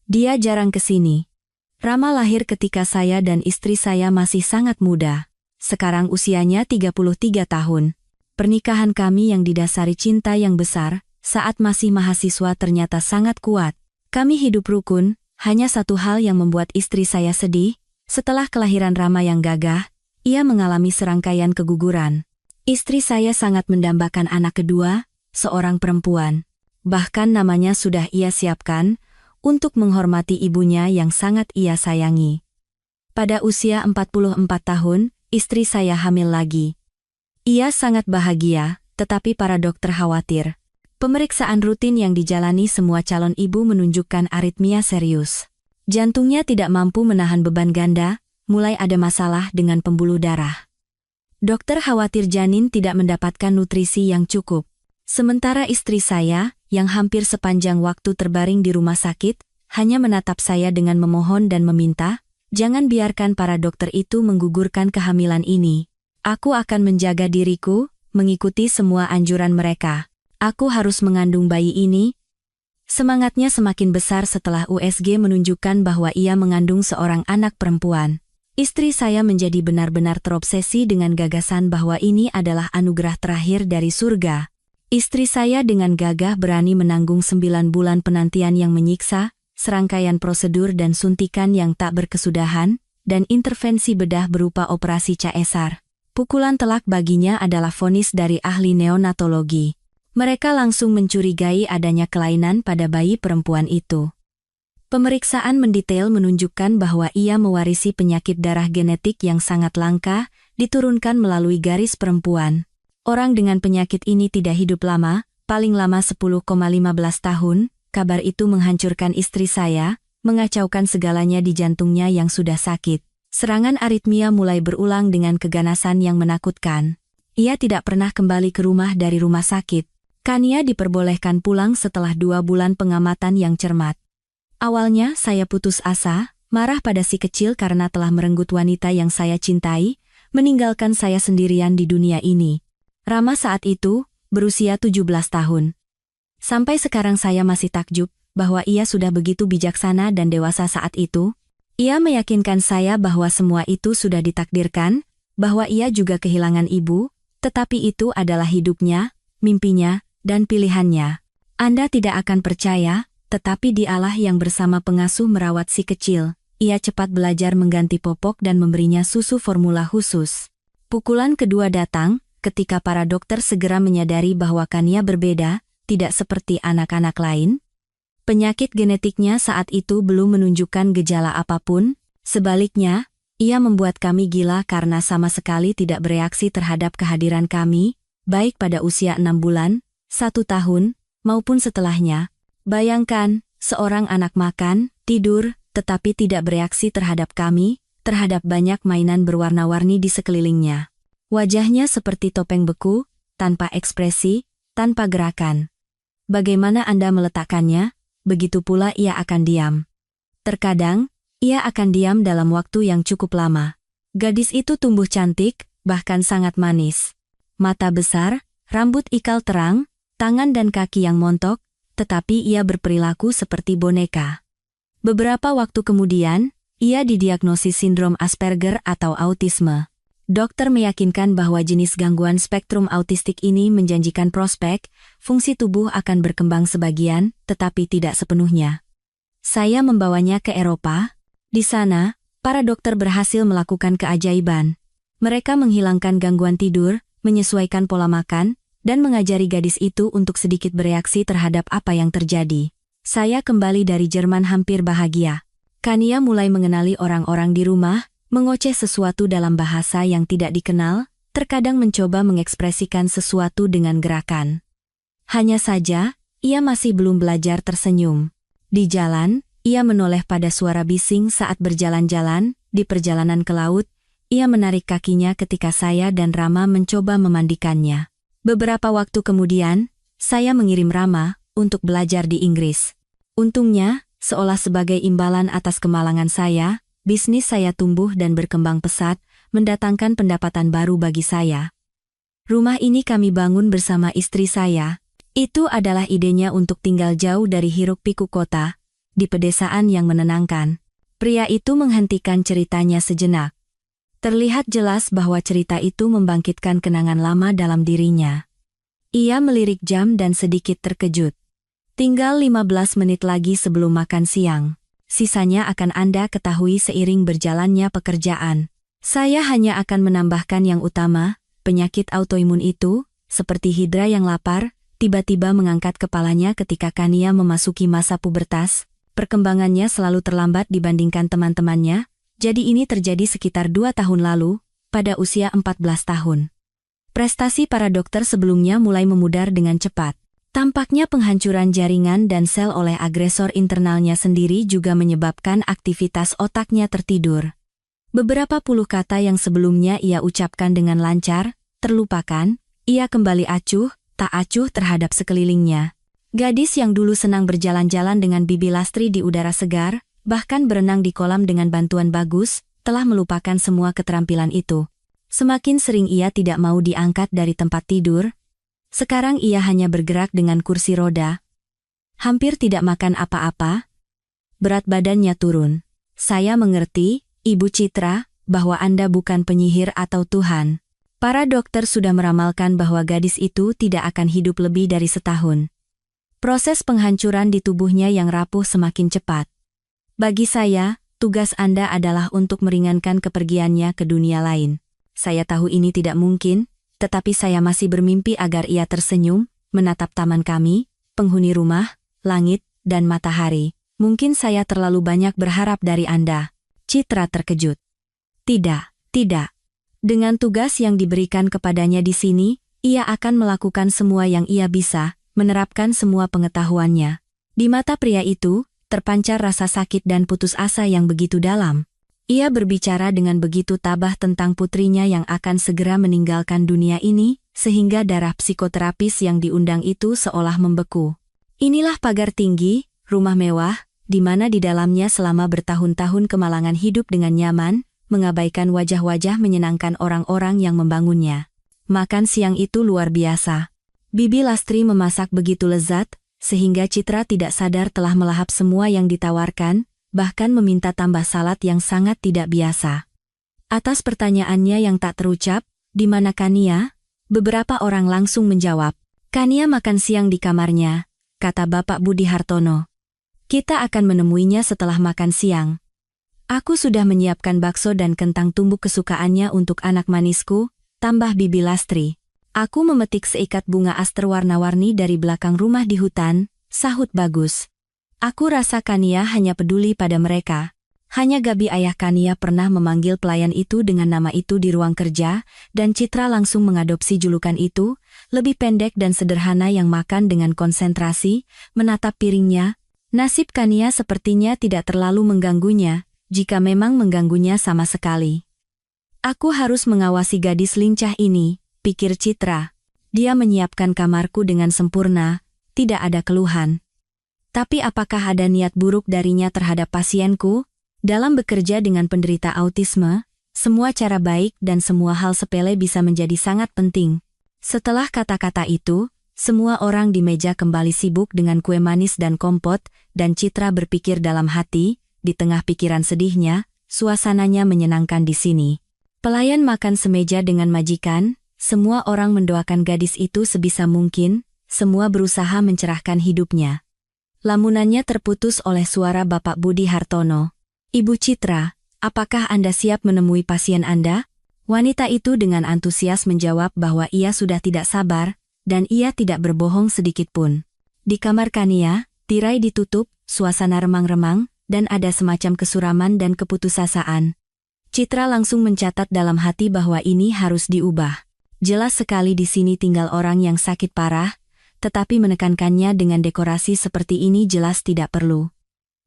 Dia jarang ke sini. Rama lahir ketika saya dan istri saya masih sangat muda. Sekarang usianya 33 tahun. Pernikahan kami yang didasari cinta yang besar, saat masih mahasiswa ternyata sangat kuat. Kami hidup rukun, hanya satu hal yang membuat istri saya sedih, setelah kelahiran Rama yang gagah, ia mengalami serangkaian keguguran. Istri saya sangat mendambakan anak kedua, seorang perempuan. Bahkan namanya sudah ia siapkan, untuk menghormati ibunya yang sangat ia sayangi. Pada usia 44 tahun, istri saya hamil lagi. Ia sangat bahagia, tetapi para dokter khawatir. Pemeriksaan rutin yang dijalani semua calon ibu menunjukkan aritmia serius. Jantungnya tidak mampu menahan beban ganda, mulai ada masalah dengan pembuluh darah. Dokter khawatir janin tidak mendapatkan nutrisi yang cukup. Sementara istri saya, yang hampir sepanjang waktu terbaring di rumah sakit, hanya menatap saya dengan memohon dan meminta, jangan biarkan para dokter itu menggugurkan kehamilan ini. Aku akan menjaga diriku, mengikuti semua anjuran mereka. Aku harus mengandung bayi ini. Semangatnya semakin besar setelah USG menunjukkan bahwa ia mengandung seorang anak perempuan. Istri saya menjadi benar-benar terobsesi dengan gagasan bahwa ini adalah anugerah terakhir dari surga. Istri saya dengan gagah berani menanggung 9 bulan penantian yang menyiksa, serangkaian prosedur dan suntikan yang tak berkesudahan, dan intervensi bedah berupa operasi caesar. Pukulan telak baginya adalah vonis dari ahli neonatologi. Mereka langsung mencurigai adanya kelainan pada bayi perempuan itu. Pemeriksaan mendetail menunjukkan bahwa ia mewarisi penyakit darah genetik yang sangat langka, diturunkan melalui garis perempuan. Orang dengan penyakit ini tidak hidup lama, paling lama 10,15 tahun. Kabar itu menghancurkan istri saya, mengacaukan segalanya di jantungnya yang sudah sakit. Serangan aritmia mulai berulang dengan keganasan yang menakutkan. Ia tidak pernah kembali ke rumah dari rumah sakit. Kania diperbolehkan pulang setelah 2 bulan pengamatan yang cermat. Awalnya saya putus asa, marah pada si kecil karena telah merenggut wanita yang saya cintai, meninggalkan saya sendirian di dunia ini. Rama saat itu, berusia 17 tahun. Sampai sekarang saya masih takjub, bahwa ia sudah begitu bijaksana dan dewasa saat itu. Ia meyakinkan saya bahwa semua itu sudah ditakdirkan, bahwa ia juga kehilangan ibu, tetapi itu adalah hidupnya, mimpinya, dan pilihannya. Anda tidak akan percaya, tetapi dialah yang bersama pengasuh merawat si kecil. Ia cepat belajar mengganti popok dan memberinya susu formula khusus. Pukulan kedua datang, ketika para dokter segera menyadari bahwa Kania berbeda, tidak seperti anak-anak lain. Penyakit genetiknya saat itu belum menunjukkan gejala apapun, sebaliknya, ia membuat kami gila karena sama sekali tidak bereaksi terhadap kehadiran kami, baik pada usia 6 bulan, 1 tahun, maupun setelahnya. Bayangkan, seorang anak makan, tidur, tetapi tidak bereaksi terhadap kami, terhadap banyak mainan berwarna-warni di sekelilingnya. Wajahnya seperti topeng beku, tanpa ekspresi, tanpa gerakan. Bagaimana Anda meletakkannya, begitu pula ia akan diam. Terkadang, ia akan diam dalam waktu yang cukup lama. Gadis itu tumbuh cantik, bahkan sangat manis. Mata besar, rambut ikal terang, tangan dan kaki yang montok, tetapi ia berperilaku seperti boneka. Beberapa waktu kemudian, ia didiagnosis sindrom Asperger atau autisme. Dokter meyakinkan bahwa jenis gangguan spektrum autistik ini menjanjikan prospek, fungsi tubuh akan berkembang sebagian, tetapi tidak sepenuhnya. Saya membawanya ke Eropa. Di sana, para dokter berhasil melakukan keajaiban. Mereka menghilangkan gangguan tidur, menyesuaikan pola makan, dan mengajari gadis itu untuk sedikit bereaksi terhadap apa yang terjadi. Saya kembali dari Jerman hampir bahagia. Kania mulai mengenali orang-orang di rumah, mengoceh sesuatu dalam bahasa yang tidak dikenal, terkadang mencoba mengekspresikan sesuatu dengan gerakan. Hanya saja, ia masih belum belajar tersenyum. Di jalan, ia menoleh pada suara bising saat berjalan-jalan, di perjalanan ke laut, ia menarik kakinya ketika saya dan Rama mencoba memandikannya. Beberapa waktu kemudian, saya mengirim Rama untuk belajar di Inggris. Untungnya, seolah sebagai imbalan atas kemalangan saya, bisnis saya tumbuh dan berkembang pesat, mendatangkan pendapatan baru bagi saya. Rumah ini kami bangun bersama istri saya. Itu adalah idenya untuk tinggal jauh dari hiruk-pikuk kota, di pedesaan yang menenangkan. Pria itu menghentikan ceritanya sejenak. Terlihat jelas bahwa cerita itu membangkitkan kenangan lama dalam dirinya. Ia melirik jam dan sedikit terkejut. Tinggal 15 menit lagi sebelum makan siang. Sisanya akan Anda ketahui seiring berjalannya pekerjaan. Saya hanya akan menambahkan yang utama, penyakit autoimun itu, seperti hidra yang lapar, tiba-tiba mengangkat kepalanya ketika Kania memasuki masa pubertas. Perkembangannya selalu terlambat dibandingkan teman-temannya, jadi ini terjadi sekitar 2 tahun lalu, pada usia 14 tahun. Prestasi para dokter sebelumnya mulai memudar dengan cepat. Tampaknya penghancuran jaringan dan sel oleh agresor internalnya sendiri juga menyebabkan aktivitas otaknya tertidur. Beberapa puluh kata yang sebelumnya ia ucapkan dengan lancar, terlupakan, ia kembali acuh, tak acuh terhadap sekelilingnya. Gadis yang dulu senang berjalan-jalan dengan Bibi Lastri di udara segar, bahkan berenang di kolam dengan bantuan bagus, telah melupakan semua keterampilan itu. Semakin sering ia tidak mau diangkat dari tempat tidur. Sekarang ia hanya bergerak dengan kursi roda. Hampir tidak makan apa-apa. Berat badannya turun. Saya mengerti, Ibu Citra, bahwa Anda bukan penyihir atau Tuhan. Para dokter sudah meramalkan bahwa gadis itu tidak akan hidup lebih dari setahun. Proses penghancuran di tubuhnya yang rapuh semakin cepat. Bagi saya, tugas Anda adalah untuk meringankan kepergiannya ke dunia lain. Saya tahu ini tidak mungkin, tetapi saya masih bermimpi agar ia tersenyum, menatap taman kami, penghuni rumah, langit, dan matahari. Mungkin saya terlalu banyak berharap dari Anda. Citra terkejut. Tidak. Dengan tugas yang diberikan kepadanya di sini, ia akan melakukan semua yang ia bisa, menerapkan semua pengetahuannya. Di mata pria itu, terpancar rasa sakit dan putus asa yang begitu dalam. Ia berbicara dengan begitu tabah tentang putrinya yang akan segera meninggalkan dunia ini, sehingga darah psikoterapis yang diundang itu seolah membeku. Inilah pagar tinggi, rumah mewah, di mana di dalamnya selama bertahun-tahun kemalangan hidup dengan nyaman, mengabaikan wajah-wajah menyenangkan orang-orang yang membangunnya. Makan siang itu luar biasa. Bibi Lastri memasak begitu lezat, sehingga Citra tidak sadar telah melahap semua yang ditawarkan, bahkan meminta tambah salad yang sangat tidak biasa. Atas pertanyaannya yang tak terucap, di mana Kania? Beberapa orang langsung menjawab, Kania makan siang di kamarnya, kata Bapak Budi Hartono. Kita akan menemuinya setelah makan siang. Aku sudah menyiapkan bakso dan kentang tumbuk kesukaannya untuk anak manisku, tambah Bibi Lastri. Aku memetik seikat bunga aster warna-warni dari belakang rumah di hutan, sahut Bagus. Aku rasa Kania hanya peduli pada mereka. Hanya Gabi ayah Kania pernah memanggil pelayan itu dengan nama itu di ruang kerja, dan Citra langsung mengadopsi julukan itu, lebih pendek dan sederhana yang makan dengan konsentrasi, menatap piringnya, Nasib Kania sepertinya tidak terlalu mengganggunya, jika memang mengganggunya sama sekali. Aku harus mengawasi gadis lincah ini, pikir Citra. Dia menyiapkan kamarku dengan sempurna, tidak ada keluhan. Tapi apakah ada niat buruk darinya terhadap pasienku? Dalam bekerja dengan penderita autisme, semua cara baik dan semua hal sepele bisa menjadi sangat penting. Setelah kata-kata itu, semua orang di meja kembali sibuk dengan kue manis dan kompot, dan Citra berpikir dalam hati, di tengah pikiran sedihnya, suasananya menyenangkan di sini. Pelayan makan semeja dengan majikan, semua orang mendoakan gadis itu sebisa mungkin, semua berusaha mencerahkan hidupnya. Lamunannya terputus oleh suara Bapak Budi Hartono. Ibu Citra, apakah Anda siap menemui pasien Anda? Wanita itu dengan antusias menjawab bahwa ia sudah tidak sabar, dan ia tidak berbohong sedikitpun. Di kamar Kania, tirai ditutup, suasana remang-remang, dan ada semacam kesuraman dan keputusasaan. Citra langsung mencatat dalam hati bahwa ini harus diubah. Jelas sekali di sini tinggal orang yang sakit parah, tetapi menekankannya dengan dekorasi seperti ini jelas tidak perlu.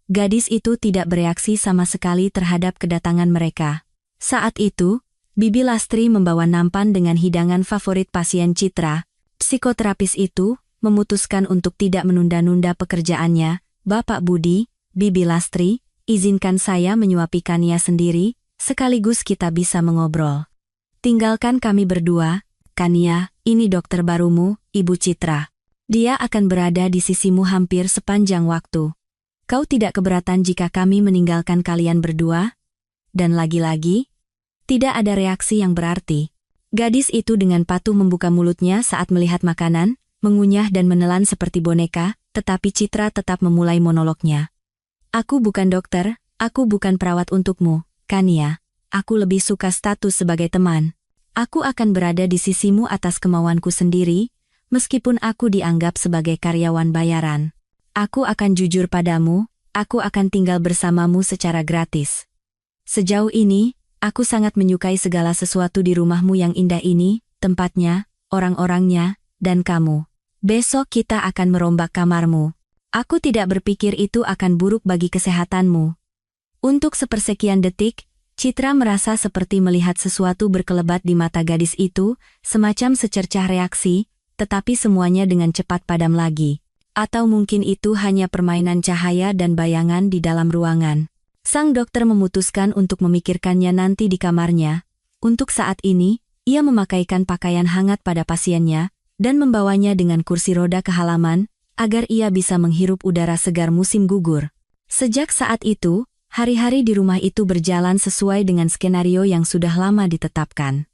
Gadis itu tidak bereaksi sama sekali terhadap kedatangan mereka. Saat itu, Bibi Lastri membawa nampan dengan hidangan favorit pasien Citra. Psikoterapis itu memutuskan untuk tidak menunda-nunda pekerjaannya. Bapak Budi, Bibi Lastri, izinkan saya menyuapi Kania sendiri, sekaligus kita bisa mengobrol. Tinggalkan kami berdua, Kania, ini dokter barumu, Ibu Citra. Dia akan berada di sisimu hampir sepanjang waktu. Kau tidak keberatan jika kami meninggalkan kalian berdua? Dan lagi-lagi, tidak ada reaksi yang berarti. Gadis itu dengan patuh membuka mulutnya saat melihat makanan, mengunyah dan menelan seperti boneka, tetapi Citra tetap memulai monolognya. Aku bukan dokter, aku bukan perawat untukmu, Kania. Aku lebih suka status sebagai teman. Aku akan berada di sisimu atas kemauanku sendiri, meskipun aku dianggap sebagai karyawan bayaran. Aku akan jujur padamu, aku akan tinggal bersamamu secara gratis. Sejauh ini, aku sangat menyukai segala sesuatu di rumahmu yang indah ini, tempatnya, orang-orangnya, dan kamu. Besok kita akan merombak kamarmu. Aku tidak berpikir itu akan buruk bagi kesehatanmu. Untuk sepersekian detik, Citra merasa seperti melihat sesuatu berkelebat di mata gadis itu, semacam secercah reaksi, tetapi semuanya dengan cepat padam lagi. Atau mungkin itu hanya permainan cahaya dan bayangan di dalam ruangan. Sang dokter memutuskan untuk memikirkannya nanti di kamarnya. Untuk saat ini, ia memakaikan pakaian hangat pada pasiennya, dan membawanya dengan kursi roda ke halaman, agar ia bisa menghirup udara segar musim gugur. Sejak saat itu, hari-hari di rumah itu berjalan sesuai dengan skenario yang sudah lama ditetapkan.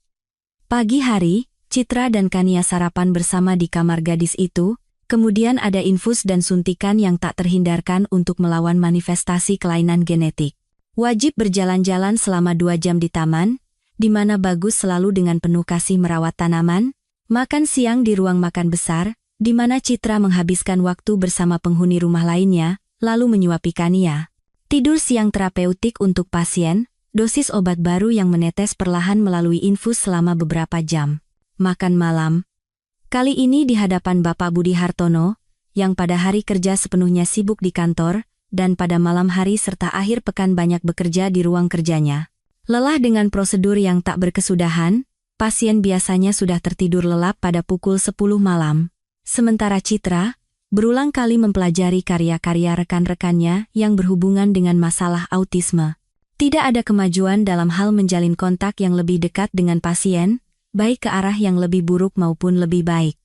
Pagi hari, Citra dan Kania sarapan bersama di kamar gadis itu, kemudian ada infus dan suntikan yang tak terhindarkan untuk melawan manifestasi kelainan genetik. Wajib berjalan-jalan selama 2 jam di taman, di mana Bagus selalu dengan penuh kasih merawat tanaman, makan siang di ruang makan besar, di mana Citra menghabiskan waktu bersama penghuni rumah lainnya, lalu menyuapi Kania. Tidur siang terapeutik untuk pasien, dosis obat baru yang menetes perlahan melalui infus selama beberapa jam. Makan malam. Kali ini di hadapan Bapak Budi Hartono, yang pada hari kerja sepenuhnya sibuk di kantor, dan pada malam hari serta akhir pekan banyak bekerja di ruang kerjanya. Lelah dengan prosedur yang tak berkesudahan, pasien biasanya sudah tertidur lelap pada pukul 10 malam. Sementara Citra berulang kali mempelajari karya-karya rekan-rekannya yang berhubungan dengan masalah autisme. Tidak ada kemajuan dalam hal menjalin kontak yang lebih dekat dengan pasien, baik ke arah yang lebih buruk maupun lebih baik.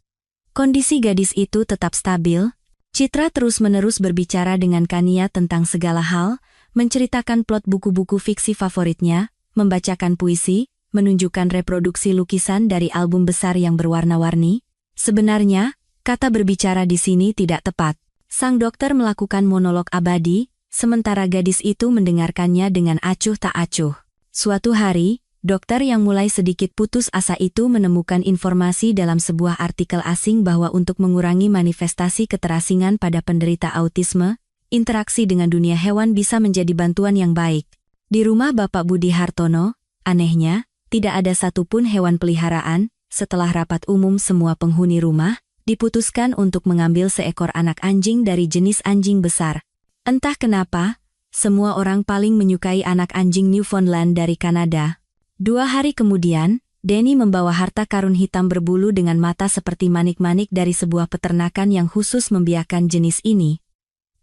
Kondisi gadis itu tetap stabil. Citra terus-menerus berbicara dengan Kania tentang segala hal, menceritakan plot buku-buku fiksi favoritnya, membacakan puisi, menunjukkan reproduksi lukisan dari album besar yang berwarna-warni. Sebenarnya, kata berbicara di sini tidak tepat. Sang dokter melakukan monolog abadi, sementara gadis itu mendengarkannya dengan acuh tak acuh. Suatu hari, dokter yang mulai sedikit putus asa itu menemukan informasi dalam sebuah artikel asing bahwa untuk mengurangi manifestasi keterasingan pada penderita autisme, interaksi dengan dunia hewan bisa menjadi bantuan yang baik. Di rumah Bapak Budi Hartono, anehnya, tidak ada satupun hewan peliharaan. Setelah rapat umum semua penghuni rumah, diputuskan untuk mengambil seekor anak anjing dari jenis anjing besar, Entah kenapa, semua orang paling menyukai anak anjing Newfoundland dari Kanada. 2 hari kemudian, Danny membawa harta karun hitam berbulu dengan mata seperti manik-manik dari sebuah peternakan yang khusus membiarkan jenis ini.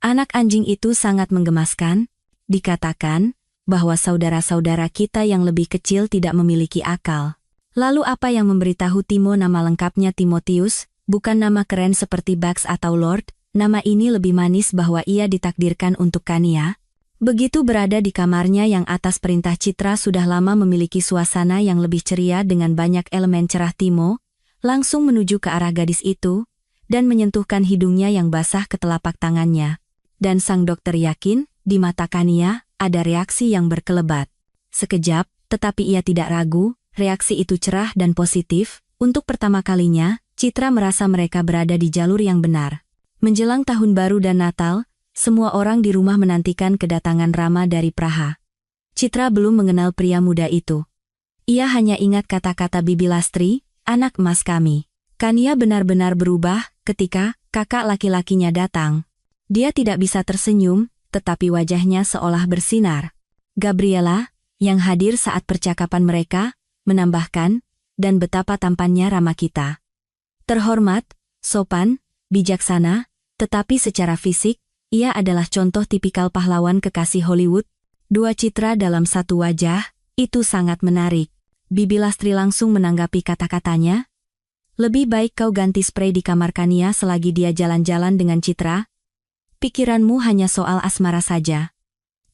Anak anjing itu sangat menggemaskan. Dikatakan bahwa saudara-saudara kita yang lebih kecil tidak memiliki akal. Lalu apa yang memberitahu Timo nama lengkapnya Timotius, bukan nama keren seperti Bugs atau Lord? Nama ini lebih manis bahwa ia ditakdirkan untuk Kania. Begitu berada di kamarnya yang atas perintah Citra sudah lama memiliki suasana yang lebih ceria dengan banyak elemen cerah, Timo langsung menuju ke arah gadis itu dan menyentuhkan hidungnya yang basah ke telapak tangannya. Dan sang dokter yakin, di mata Kania ada reaksi yang berkelebat. Sekejap, tetapi ia tidak ragu, reaksi itu cerah dan positif. Untuk pertama kalinya, Citra merasa mereka berada di jalur yang benar. Menjelang Tahun Baru dan Natal, semua orang di rumah menantikan kedatangan Rama dari Praha. Citra belum mengenal pria muda itu. Ia hanya ingat kata-kata Bibi Lastri, anak emas kami. Kania benar-benar berubah ketika kakak laki-lakinya datang. Dia tidak bisa tersenyum, tetapi wajahnya seolah bersinar. Gabriela, yang hadir saat percakapan mereka, menambahkan, dan betapa tampannya Rama kita. Terhormat, sopan, bijaksana, tetapi secara fisik, ia adalah contoh tipikal pahlawan kekasih Hollywood. 2 Citra dalam satu wajah, itu sangat menarik. Bibi Lastri langsung menanggapi kata-katanya. Lebih baik kau ganti spray di kamar Kania selagi dia jalan-jalan dengan Citra. Pikiranmu hanya soal asmara saja.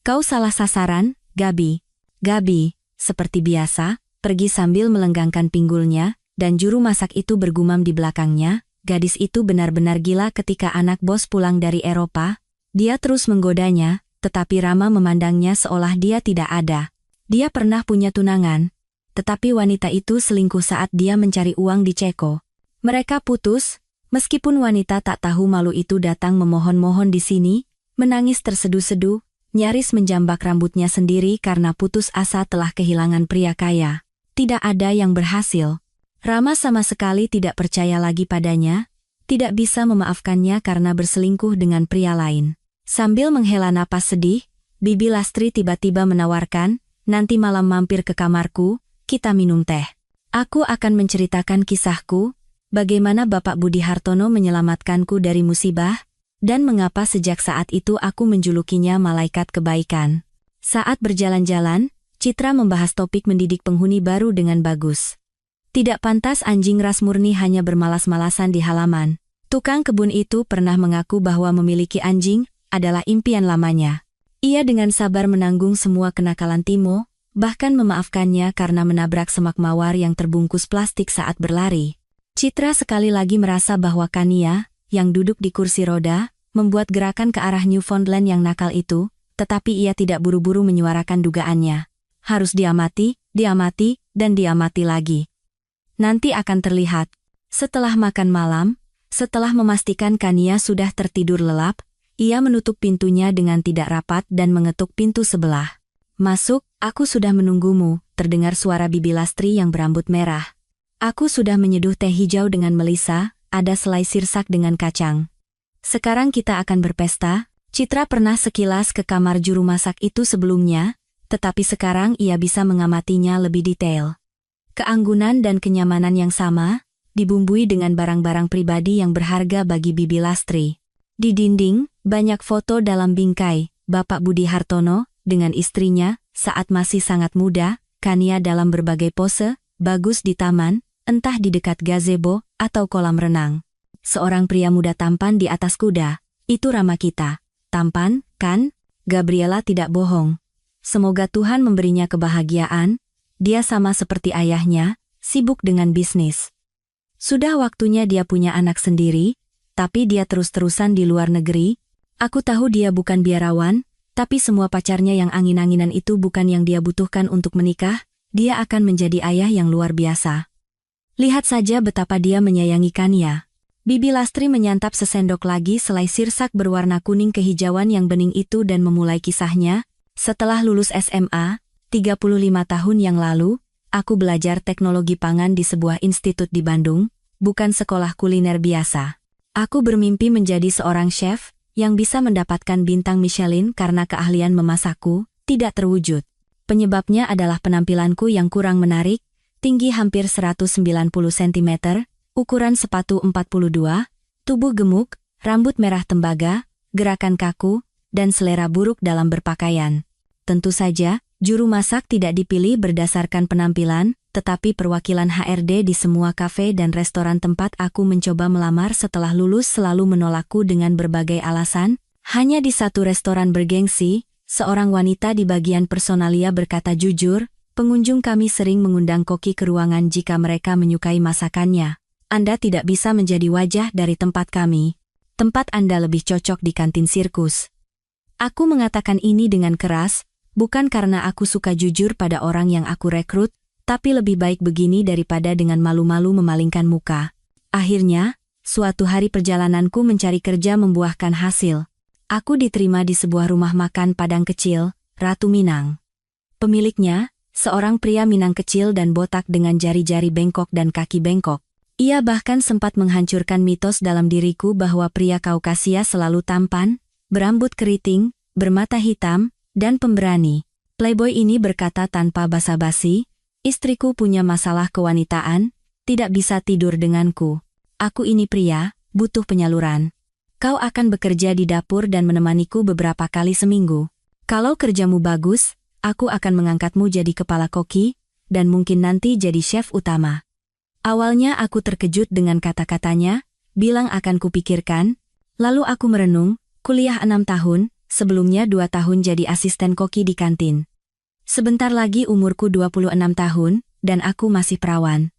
Kau salah sasaran, Gabi. Gabi, seperti biasa, pergi sambil melenggangkan pinggulnya, dan juru masak itu bergumam di belakangnya. Gadis itu benar-benar gila ketika anak bos pulang dari Eropa. Dia terus menggodanya, tetapi Rama memandangnya seolah dia tidak ada. Dia pernah punya tunangan, tetapi wanita itu selingkuh saat dia mencari uang di Ceko. Mereka putus, meskipun wanita tak tahu malu itu datang memohon-mohon di sini, menangis terseduh-seduh, nyaris menjambak rambutnya sendiri karena putus asa telah kehilangan pria kaya. Tidak ada yang berhasil. Rama sama sekali tidak percaya lagi padanya, tidak bisa memaafkannya karena berselingkuh dengan pria lain. Sambil menghela napas sedih, Bibi Lastri tiba-tiba menawarkan, nanti malam mampir ke kamarku, kita minum teh. Aku akan menceritakan kisahku, bagaimana Bapak Budi Hartono menyelamatkanku dari musibah, dan mengapa sejak saat itu aku menjulukinya malaikat kebaikan. Saat berjalan-jalan, Citra membahas topik mendidik penghuni baru dengan bagus. Tidak pantas anjing ras murni hanya bermalas-malasan di halaman. Tukang kebun itu pernah mengaku bahwa memiliki anjing adalah impian lamanya. Ia dengan sabar menanggung semua kenakalan Timo, bahkan memaafkannya karena menabrak semak mawar yang terbungkus plastik saat berlari. Citra sekali lagi merasa bahwa Kania, yang duduk di kursi roda, membuat gerakan ke arah Newfoundland yang nakal itu, tetapi ia tidak buru-buru menyuarakan dugaannya. Harus diamati, dan diamati lagi. Nanti akan terlihat. Setelah makan malam, setelah memastikan Kania sudah tertidur lelap, ia menutup pintunya dengan tidak rapat dan mengetuk pintu sebelah. Masuk, aku sudah menunggumu, terdengar suara Bibi Lastri yang berambut merah. Aku sudah menyeduh teh hijau dengan melisa, ada selai sirsak dengan kacang. Sekarang kita akan berpesta. Citra pernah sekilas ke kamar juru masak itu sebelumnya, tetapi sekarang ia bisa mengamatinya lebih detail. Keanggunan dan kenyamanan yang sama, dibumbui dengan barang-barang pribadi yang berharga bagi Bibi Lastri. Di dinding, banyak foto dalam bingkai, Bapak Budi Hartono, dengan istrinya, saat masih sangat muda, Kania dalam berbagai pose, bagus di taman, entah di dekat gazebo, atau kolam renang. Seorang pria muda tampan di atas kuda, itu Rama kita. Tampan, kan? Gabriela tidak bohong. Semoga Tuhan memberinya kebahagiaan. Dia sama seperti ayahnya, sibuk dengan bisnis. Sudah waktunya dia punya anak sendiri, tapi dia terus-terusan di luar negeri. Aku tahu dia bukan biarawan, tapi semua pacarnya yang angin-anginan itu bukan yang dia butuhkan untuk menikah. Dia akan menjadi ayah yang luar biasa. Lihat saja betapa dia menyayangi Kania. Bibi Lastri menyantap sesendok lagi selai sirsak berwarna kuning kehijauan yang bening itu dan memulai kisahnya. Setelah lulus SMA, 35 tahun yang lalu, aku belajar teknologi pangan di sebuah institut di Bandung, bukan sekolah kuliner biasa. Aku bermimpi menjadi seorang chef, yang bisa mendapatkan bintang Michelin karena keahlian memasakku, tidak terwujud. Penyebabnya adalah penampilanku yang kurang menarik, tinggi hampir 190 cm, ukuran sepatu 42, tubuh gemuk, rambut merah tembaga, gerakan kaku, dan selera buruk dalam berpakaian. Tentu saja, juru masak tidak dipilih berdasarkan penampilan, tetapi perwakilan HRD di semua kafe dan restoran tempat aku mencoba melamar setelah lulus selalu menolakku dengan berbagai alasan. Hanya di satu restoran bergengsi, seorang wanita di bagian personalia berkata jujur, pengunjung kami sering mengundang koki ke ruangan jika mereka menyukai masakannya. Anda tidak bisa menjadi wajah dari tempat kami. Tempat Anda lebih cocok di kantin sirkus. Aku mengatakan ini dengan keras, bukan karena aku suka jujur pada orang yang aku rekrut, tapi lebih baik begini daripada dengan malu-malu memalingkan muka. Akhirnya, suatu hari perjalananku mencari kerja membuahkan hasil. Aku diterima di sebuah rumah makan Padang kecil, Ratu Minang. Pemiliknya, seorang pria Minang kecil dan botak dengan jari-jari bengkok dan kaki bengkok. Ia bahkan sempat menghancurkan mitos dalam diriku bahwa pria Kaukasia selalu tampan, berambut keriting, bermata hitam, dan pemberani. Playboy ini berkata tanpa basa-basi, istriku punya masalah kewanitaan, tidak bisa tidur denganku. Aku ini pria, butuh penyaluran. Kau akan bekerja di dapur dan menemaniku beberapa kali seminggu. Kalau kerjamu bagus, aku akan mengangkatmu jadi kepala koki, dan mungkin nanti jadi chef utama. Awalnya aku terkejut dengan kata-katanya, bilang akan kupikirkan, lalu aku merenung, kuliah 6 tahun, sebelumnya 2 tahun jadi asisten koki di kantin. Sebentar lagi umurku 26 tahun, dan aku masih perawan.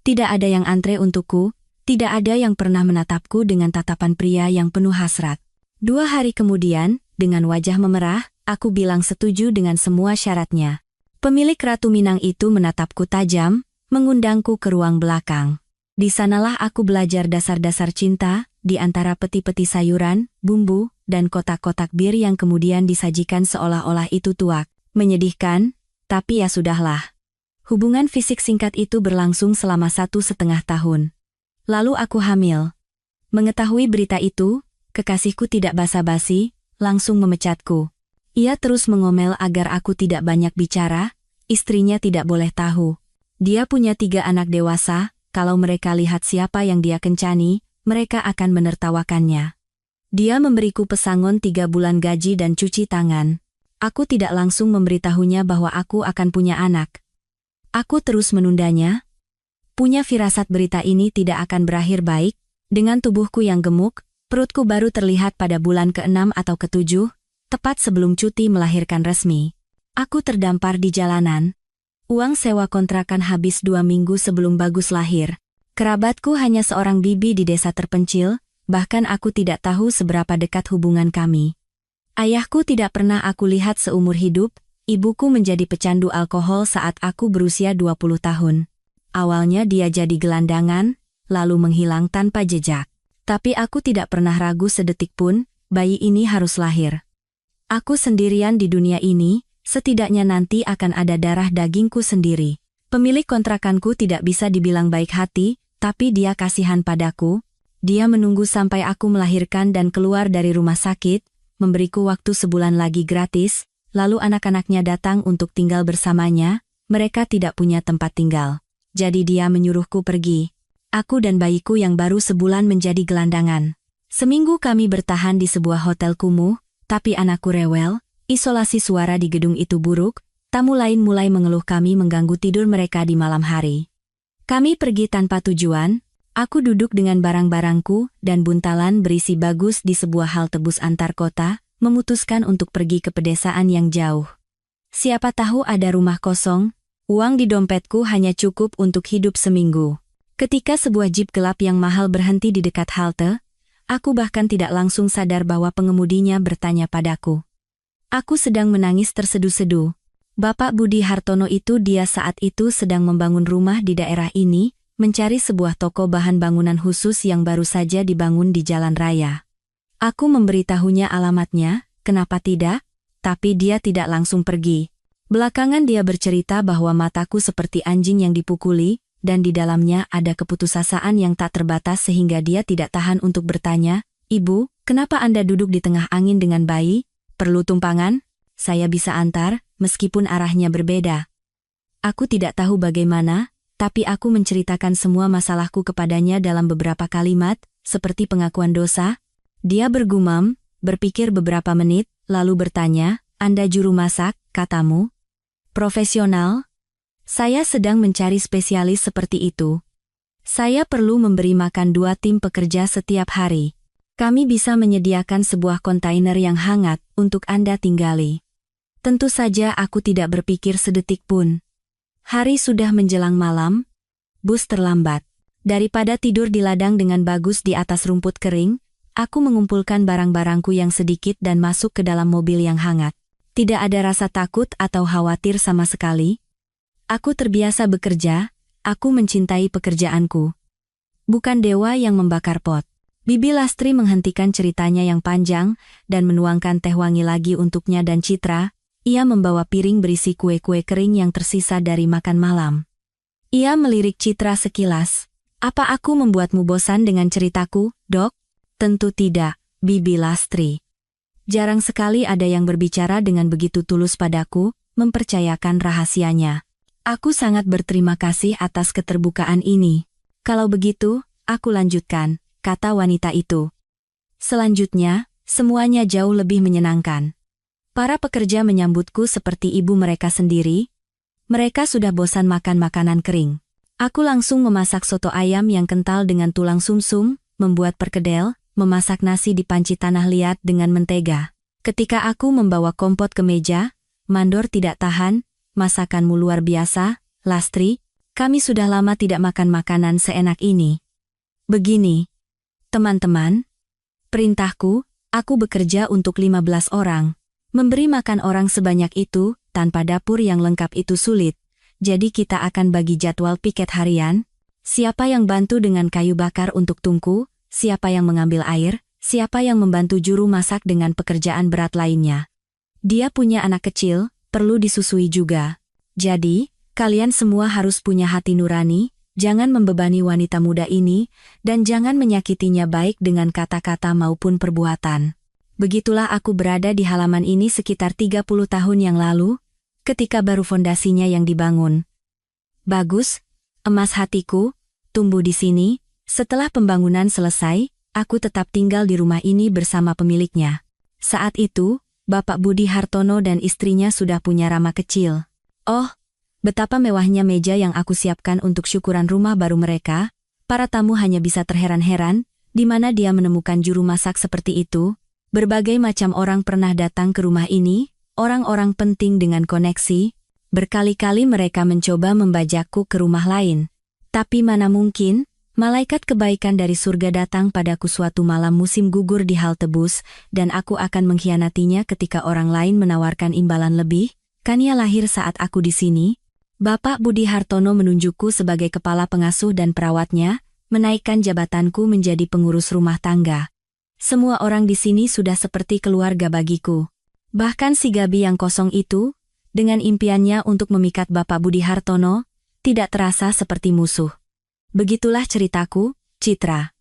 Tidak ada yang antre untukku, tidak ada yang pernah menatapku dengan tatapan pria yang penuh hasrat. 2 hari kemudian, dengan wajah memerah, aku bilang setuju dengan semua syaratnya. Pemilik Ratu Minang itu menatapku tajam, mengundangku ke ruang belakang. Di sanalah aku belajar dasar-dasar cinta, di antara peti-peti sayuran, bumbu, dan kotak-kotak bir yang kemudian disajikan seolah-olah itu tuak, menyedihkan, tapi ya sudahlah. Hubungan fisik singkat itu berlangsung selama 1,5 tahun. Lalu aku hamil. Mengetahui berita itu, kekasihku tidak basa-basi, langsung memecatku. Ia terus mengomel agar aku tidak banyak bicara, istrinya tidak boleh tahu. Dia punya 3 anak dewasa, kalau mereka lihat siapa yang dia kencani, mereka akan menertawakannya. Dia memberiku pesangon 3 bulan gaji dan cuci tangan. Aku tidak langsung memberitahunya bahwa aku akan punya anak. Aku terus menundanya. Punya firasat berita ini tidak akan berakhir baik, dengan tubuhku yang gemuk, perutku baru terlihat pada bulan ke-6 atau ke-7, tepat sebelum cuti melahirkan resmi. Aku terdampar di jalanan. Uang sewa kontrakan habis 2 minggu sebelum Bagus lahir. Kerabatku hanya seorang bibi di desa terpencil, bahkan aku tidak tahu seberapa dekat hubungan kami. Ayahku tidak pernah aku lihat seumur hidup, ibuku menjadi pecandu alkohol saat aku berusia 20 tahun. Awalnya dia jadi gelandangan, lalu menghilang tanpa jejak. Tapi aku tidak pernah ragu sedetik pun, bayi ini harus lahir. Aku sendirian di dunia ini, setidaknya nanti akan ada darah dagingku sendiri. Pemilik kontrakanku tidak bisa dibilang baik hati, tapi dia kasihan padaku. Dia menunggu sampai aku melahirkan dan keluar dari rumah sakit, memberiku waktu sebulan lagi gratis, lalu anak-anaknya datang untuk tinggal bersamanya, mereka tidak punya tempat tinggal. Jadi dia menyuruhku pergi. Aku dan bayiku yang baru sebulan menjadi gelandangan. Seminggu kami bertahan di sebuah hotel kumuh, tapi anakku rewel. Isolasi suara di gedung itu buruk, tamu lain mulai mengeluh kami mengganggu tidur mereka di malam hari. Kami pergi tanpa tujuan, aku duduk dengan barang-barangku dan buntalan berisi Bagus di sebuah halte bus antar kota, memutuskan untuk pergi ke pedesaan yang jauh. Siapa tahu ada rumah kosong, uang di dompetku hanya cukup untuk hidup seminggu. Ketika sebuah jeep gelap yang mahal berhenti di dekat halte, aku bahkan tidak langsung sadar bahwa pengemudinya bertanya padaku. Aku sedang menangis terseduh-seduh. Bapak Budi Hartono itu dia saat itu sedang membangun rumah di daerah ini, mencari sebuah toko bahan bangunan khusus yang baru saja dibangun di jalan raya. Aku memberitahunya alamatnya, kenapa tidak? Tapi dia tidak langsung pergi. Belakangan dia bercerita bahwa mataku seperti anjing yang dipukuli, dan di dalamnya ada keputusasaan yang tak terbatas sehingga dia tidak tahan untuk bertanya, "Ibu, Kenapa Anda duduk di tengah angin dengan bayi? Perlu tumpangan? Saya bisa antar, meskipun arahnya berbeda. Aku tidak tahu bagaimana, tapi aku menceritakan semua masalahku kepadanya dalam beberapa kalimat, seperti pengakuan dosa. Dia bergumam, berpikir beberapa menit, lalu bertanya, Anda juru masak, katamu? Profesional? Saya sedang mencari spesialis seperti itu. Saya perlu memberi makan 2 tim pekerja setiap hari. Kami bisa menyediakan sebuah kontainer yang hangat untuk Anda tinggali. Tentu saja aku tidak berpikir sedetik pun. Hari sudah menjelang malam. Bus terlambat. Daripada tidur di ladang dengan bagus di atas rumput kering, aku mengumpulkan barang-barangku yang sedikit dan masuk ke dalam mobil yang hangat. Tidak ada rasa takut atau khawatir sama sekali. Aku terbiasa bekerja, aku mencintai pekerjaanku. Bukan dewa yang membakar pot. Bibi Lastri menghentikan ceritanya yang panjang dan menuangkan teh wangi lagi untuknya dan Citra. Ia membawa piring berisi kue-kue kering yang tersisa dari makan malam. Ia melirik Citra sekilas. Apa aku membuatmu bosan dengan ceritaku, Dok? Tentu tidak, Bibi Lastri. Jarang sekali ada yang berbicara dengan begitu tulus padaku, mempercayakan rahasianya. Aku sangat berterima kasih atas keterbukaan ini. Kalau begitu, aku lanjutkan, kata wanita itu. Selanjutnya, semuanya jauh lebih menyenangkan. Para pekerja menyambutku seperti ibu mereka sendiri. Mereka sudah bosan makan makanan kering. Aku langsung memasak soto ayam yang kental dengan tulang sumsum, membuat perkedel, memasak nasi di panci tanah liat dengan mentega. Ketika aku membawa kompot ke meja, Mandor tidak tahan, masakanmu luar biasa, Lastri, kami sudah lama tidak makan makanan seenak ini. Begini, teman-teman, perintahku, aku bekerja untuk 15 orang. Memberi makan orang sebanyak itu, tanpa dapur yang lengkap itu sulit, jadi kita akan bagi jadwal piket harian. Siapa yang bantu dengan kayu bakar untuk tungku, siapa yang mengambil air, siapa yang membantu juru masak dengan pekerjaan berat lainnya. Dia punya anak kecil, perlu disusui juga. Jadi, kalian semua harus punya hati nurani, jangan membebani wanita muda ini, dan jangan menyakitinya baik dengan kata-kata maupun perbuatan. Begitulah aku berada di halaman ini sekitar 30 tahun yang lalu, ketika baru fondasinya yang dibangun. Bagus, emas hatiku, tumbuh di sini. Setelah pembangunan selesai, aku tetap tinggal di rumah ini bersama pemiliknya. Saat itu, Bapak Budi Hartono dan istrinya sudah punya Rama kecil. Oh, betapa mewahnya meja yang aku siapkan untuk syukuran rumah baru mereka. Para tamu hanya bisa terheran-heran, di mana dia menemukan juru masak seperti itu. Berbagai macam orang pernah datang ke rumah ini, orang-orang penting dengan koneksi. Berkali-kali mereka mencoba membajakku ke rumah lain. Tapi mana mungkin, malaikat kebaikan dari surga datang padaku suatu malam musim gugur di halte bus, dan aku akan mengkhianatinya ketika orang lain menawarkan imbalan lebih. Kan ia lahir saat aku di sini. Bapak Budi Hartono menunjukku sebagai kepala pengasuh dan perawatnya, menaikkan jabatanku menjadi pengurus rumah tangga. Semua orang di sini sudah seperti keluarga bagiku. Bahkan si Gabi yang kosong itu, dengan impiannya untuk memikat Bapak Budi Hartono, tidak terasa seperti musuh. Begitulah ceritaku, Citra.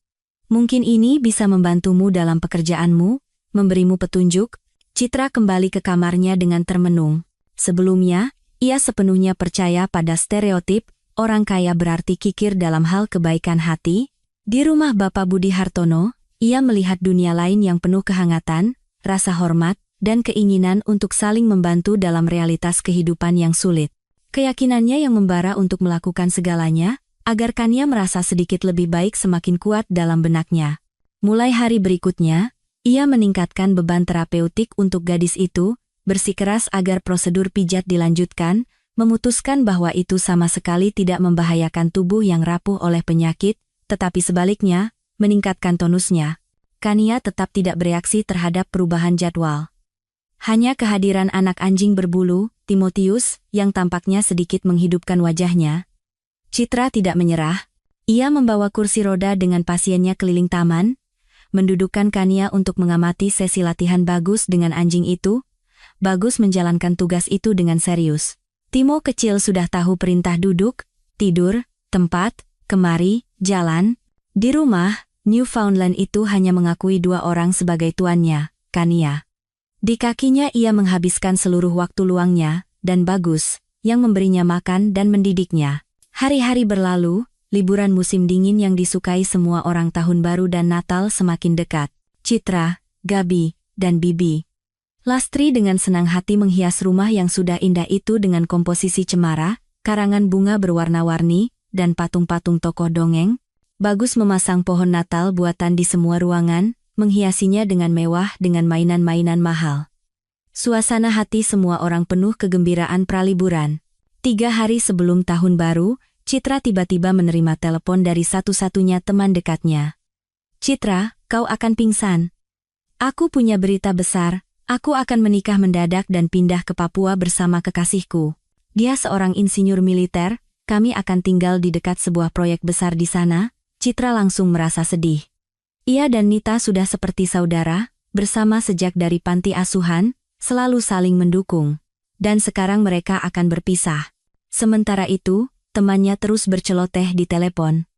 Mungkin ini bisa membantumu dalam pekerjaanmu, memberimu petunjuk. Citra kembali ke kamarnya dengan termenung. Sebelumnya, ia sepenuhnya percaya pada stereotip, orang kaya berarti kikir dalam hal kebaikan hati. Di rumah Bapak Budi Hartono, ia melihat dunia lain yang penuh kehangatan, rasa hormat, dan keinginan untuk saling membantu dalam realitas kehidupan yang sulit. Keyakinannya yang membara untuk melakukan segalanya, agar Kania merasa sedikit lebih baik semakin kuat dalam benaknya. Mulai hari berikutnya, ia meningkatkan beban terapeutik untuk gadis itu, bersikeras agar prosedur pijat dilanjutkan, memutuskan bahwa itu sama sekali tidak membahayakan tubuh yang rapuh oleh penyakit, tetapi sebaliknya, meningkatkan tonusnya. Kania tetap tidak bereaksi terhadap perubahan jadwal. Hanya kehadiran anak anjing berbulu, Timotius, yang tampaknya sedikit menghidupkan wajahnya. Citra tidak menyerah. Ia membawa kursi roda dengan pasiennya keliling taman, mendudukkan Kania untuk mengamati sesi latihan Bagus dengan anjing itu. Bagus menjalankan tugas itu dengan serius. Timo kecil sudah tahu perintah duduk, tidur, tempat, kemari, jalan. Di rumah, Newfoundland itu hanya mengakui 2 orang sebagai tuannya, Kania. Di kakinya ia menghabiskan seluruh waktu luangnya, dan Bagus, yang memberinya makan dan mendidiknya. Hari-hari berlalu, liburan musim dingin yang disukai semua orang Tahun Baru dan Natal semakin dekat. Citra, Gabi, dan Bibi Lastri dengan senang hati menghias rumah yang sudah indah itu dengan komposisi cemara, karangan bunga berwarna-warni, dan patung-patung tokoh dongeng. Bagus memasang pohon Natal buatan di semua ruangan, menghiasinya dengan mewah dengan mainan-mainan mahal. Suasana hati semua orang penuh kegembiraan praliburan. 3 hari sebelum Tahun Baru, Citra tiba-tiba menerima telepon dari satu-satunya teman dekatnya. "Citra, kau akan pingsan. Aku punya berita besar. Aku akan menikah mendadak dan pindah ke Papua bersama kekasihku. Dia seorang insinyur militer, kami akan tinggal di dekat sebuah proyek besar di sana." Citra langsung merasa sedih. Ia dan Nita sudah seperti saudara, bersama sejak dari panti asuhan, selalu saling mendukung. Dan sekarang mereka akan berpisah. Sementara itu, temannya terus berceloteh di telepon.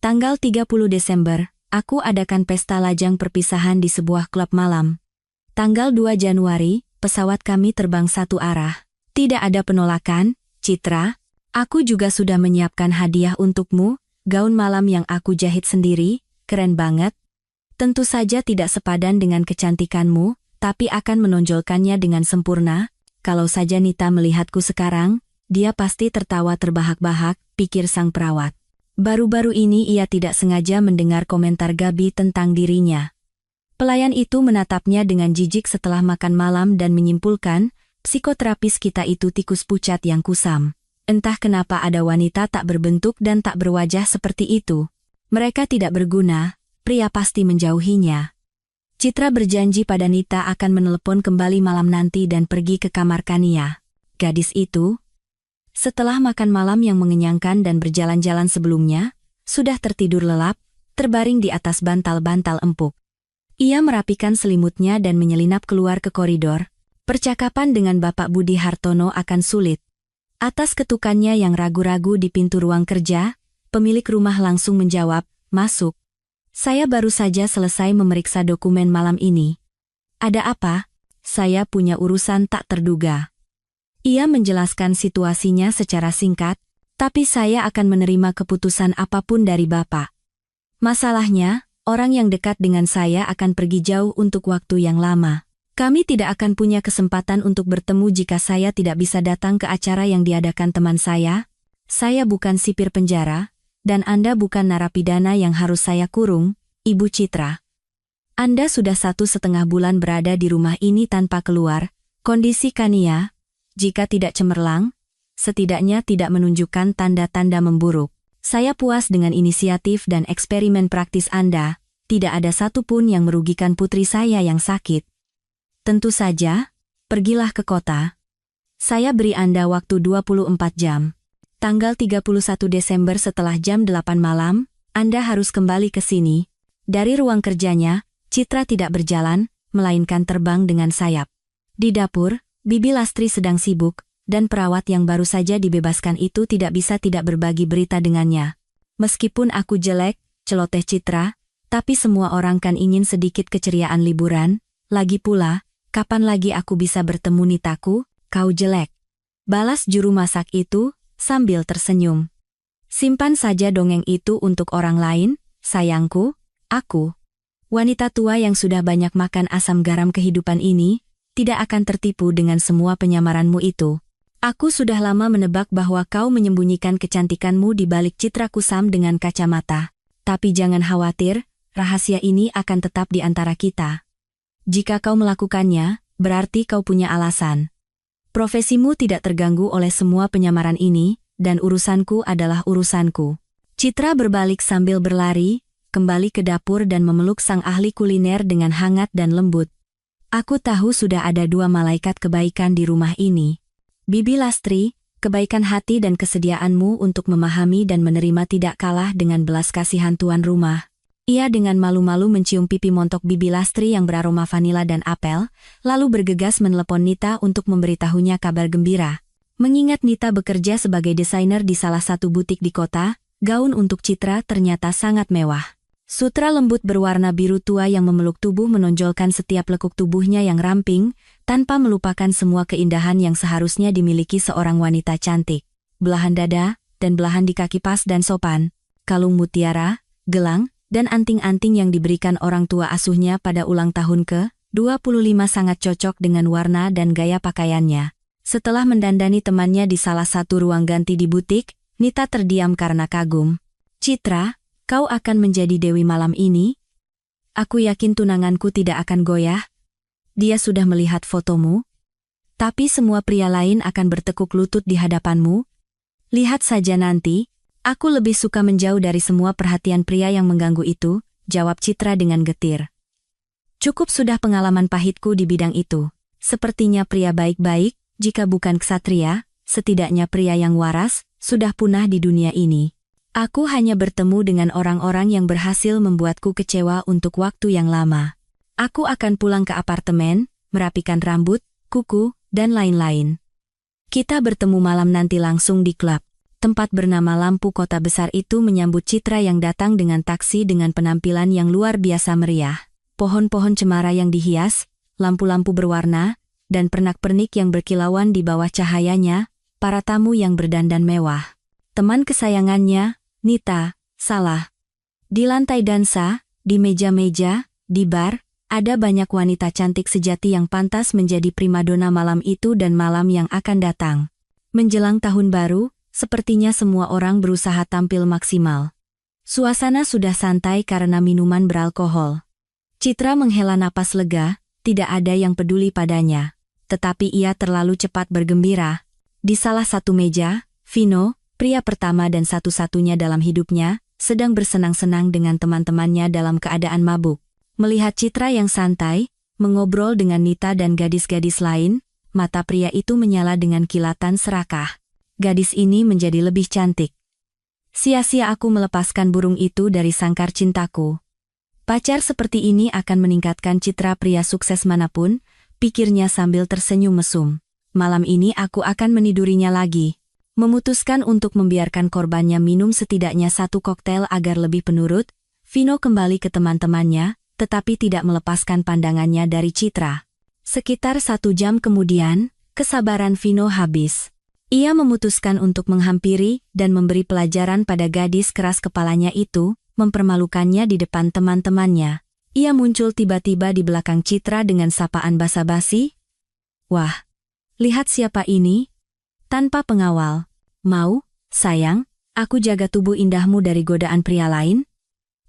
"Tanggal 30 Desember, aku adakan pesta lajang perpisahan di sebuah klub malam. Tanggal 2 Januari, pesawat kami terbang satu arah. Tidak ada penolakan, Citra. Aku juga sudah menyiapkan hadiah untukmu, gaun malam yang aku jahit sendiri, keren banget. Tentu saja tidak sepadan dengan kecantikanmu, tapi akan menonjolkannya dengan sempurna. Kalau saja Nita melihatku sekarang, dia pasti tertawa terbahak-bahak," pikir sang perawat. Baru-baru ini ia tidak sengaja mendengar komentar Gabi tentang dirinya. Pelayan itu menatapnya dengan jijik setelah makan malam dan menyimpulkan, psikoterapis kita itu tikus pucat yang kusam. Entah kenapa ada wanita tak berbentuk dan tak berwajah seperti itu. Mereka tidak berguna, pria pasti menjauhinya. Citra berjanji pada Nita akan menelepon kembali malam nanti dan pergi ke kamar Kania. Gadis itu, setelah makan malam yang mengenyangkan dan berjalan-jalan sebelumnya, sudah tertidur lelap, terbaring di atas bantal-bantal empuk. Ia merapikan selimutnya dan menyelinap keluar ke koridor. Percakapan dengan Bapak Budi Hartono akan sulit. Atas ketukannya yang ragu-ragu di pintu ruang kerja, pemilik rumah langsung menjawab, "Masuk. Saya baru saja selesai memeriksa dokumen malam ini." "Ada apa?" "Saya punya urusan tak terduga." Ia menjelaskan situasinya secara singkat, "Tapi saya akan menerima keputusan apapun dari Bapak. Masalahnya, orang yang dekat dengan saya akan pergi jauh untuk waktu yang lama. Kami tidak akan punya kesempatan untuk bertemu jika saya tidak bisa datang ke acara yang diadakan teman saya. Saya bukan sipir penjara, dan Anda bukan narapidana yang harus saya kurung, Ibu Citra. Anda sudah 1,5 bulan berada di rumah ini tanpa keluar. Kondisi Kania, jika tidak cemerlang, setidaknya tidak menunjukkan tanda-tanda memburuk. Saya puas dengan inisiatif dan eksperimen praktis Anda. Tidak ada satupun yang merugikan putri saya yang sakit. Tentu saja, pergilah ke kota. Saya beri Anda waktu 24 jam. Tanggal 31 Desember setelah jam 8 malam, Anda harus kembali ke sini." Dari ruang kerjanya, Citra tidak berjalan, melainkan terbang dengan sayap. Di dapur, Bibi Lastri sedang sibuk, dan perawat yang baru saja dibebaskan itu tidak bisa tidak berbagi berita dengannya. "Meskipun aku jelek," celoteh Citra, "tapi semua orang kan ingin sedikit keceriaan liburan. Lagi pula, kapan lagi aku bisa bertemu Nitaku?" "Kau jelek," balas juru masak itu, sambil tersenyum. "Simpan saja dongeng itu untuk orang lain, sayangku. Aku, wanita tua yang sudah banyak makan asam garam kehidupan ini, tidak akan tertipu dengan semua penyamaranmu itu. Aku sudah lama menebak bahwa kau menyembunyikan kecantikanmu di balik citra kusam dengan kacamata. Tapi jangan khawatir, rahasia ini akan tetap di antara kita. Jika kau melakukannya, berarti kau punya alasan. Profesimu tidak terganggu oleh semua penyamaran ini, dan urusanku adalah urusanku." Citra berbalik sambil berlari, kembali ke dapur dan memeluk sang ahli kuliner dengan hangat dan lembut. "Aku tahu sudah ada 2 malaikat kebaikan di rumah ini. Bibi Lastri, kebaikan hati dan kesediaanmu untuk memahami dan menerima tidak kalah dengan belas kasihan tuan rumah." Ia dengan malu-malu mencium pipi montok Bibi Lastri yang beraroma vanila dan apel, lalu bergegas menelepon Nita untuk memberitahunya kabar gembira. Mengingat Nita bekerja sebagai desainer di salah satu butik di kota, gaun untuk Citra ternyata sangat mewah. Sutra lembut berwarna biru tua yang memeluk tubuh menonjolkan setiap lekuk tubuhnya yang ramping, tanpa melupakan semua keindahan yang seharusnya dimiliki seorang wanita cantik. Belahan dada, dan belahan di kaki pas dan sopan, kalung mutiara, gelang, dan anting-anting yang diberikan orang tua asuhnya pada ulang tahun ke-25 sangat cocok dengan warna dan gaya pakaiannya. Setelah mendandani temannya di salah satu ruang ganti di butik, Nita terdiam karena kagum. Citra, kau akan menjadi dewi malam ini? Aku yakin tunanganku tidak akan goyah. Dia sudah melihat fotomu. Tapi semua pria lain akan bertekuk lutut di hadapanmu. Lihat saja nanti, aku lebih suka menjauh dari semua perhatian pria yang mengganggu itu, jawab Citra dengan getir. Cukup sudah pengalaman pahitku di bidang itu. Sepertinya pria baik-baik, jika bukan ksatria, setidaknya pria yang waras, sudah punah di dunia ini. Aku hanya bertemu dengan orang-orang yang berhasil membuatku kecewa untuk waktu yang lama. Aku akan pulang ke apartemen, merapikan rambut, kuku, dan lain-lain. Kita bertemu malam nanti langsung di klub. Tempat bernama Lampu Kota Besar itu menyambut Citra yang datang dengan taksi dengan penampilan yang luar biasa meriah. Pohon-pohon cemara yang dihias, lampu-lampu berwarna, dan pernak-pernik yang berkilauan di bawah cahayanya, para tamu yang berdandan mewah. Teman kesayangannya, Nita, salah. Di lantai dansa, di meja-meja, di bar, ada banyak wanita cantik sejati yang pantas menjadi primadona malam itu dan malam yang akan datang. Menjelang tahun baru, sepertinya semua orang berusaha tampil maksimal. Suasana sudah santai karena minuman beralkohol. Citra menghela napas lega, tidak ada yang peduli padanya. Tetapi ia terlalu cepat bergembira. Di salah satu meja, Vino, pria pertama dan satu-satunya dalam hidupnya, sedang bersenang-senang dengan teman-temannya dalam keadaan mabuk. Melihat Citra yang santai, mengobrol dengan Nita dan gadis-gadis lain, mata pria itu menyala dengan kilatan serakah. Gadis ini menjadi lebih cantik. Sia-sia aku melepaskan burung itu dari sangkar cintaku. Pacar seperti ini akan meningkatkan citra pria sukses manapun, pikirnya sambil tersenyum mesum. Malam ini aku akan menidurinya lagi. Memutuskan untuk membiarkan korbannya minum setidaknya satu koktail agar lebih penurut, Vino kembali ke teman-temannya, tetapi tidak melepaskan pandangannya dari Citra. Sekitar 1 jam kemudian, kesabaran Vino habis. Ia memutuskan untuk menghampiri dan memberi pelajaran pada gadis keras kepalanya itu, mempermalukannya di depan teman-temannya. Ia muncul tiba-tiba di belakang Citra dengan sapaan basa-basi. Wah, lihat siapa ini? Tanpa pengawal. Mau, sayang, aku jaga tubuh indahmu dari godaan pria lain?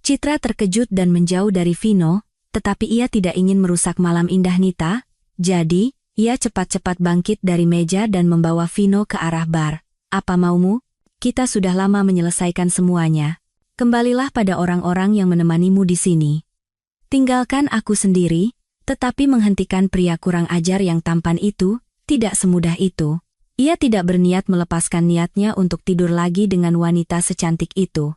Citra terkejut dan menjauh dari Vino, tetapi ia tidak ingin merusak malam indah Nita, jadi, ia cepat-cepat bangkit dari meja dan membawa Vino ke arah bar. Apa maumu? Kita sudah lama menyelesaikan semuanya. Kembalilah pada orang-orang yang menemanimu di sini. Tinggalkan aku sendiri, tetapi menghentikan pria kurang ajar yang tampan itu, tidak semudah itu. Ia tidak berniat melepaskan niatnya untuk tidur lagi dengan wanita secantik itu.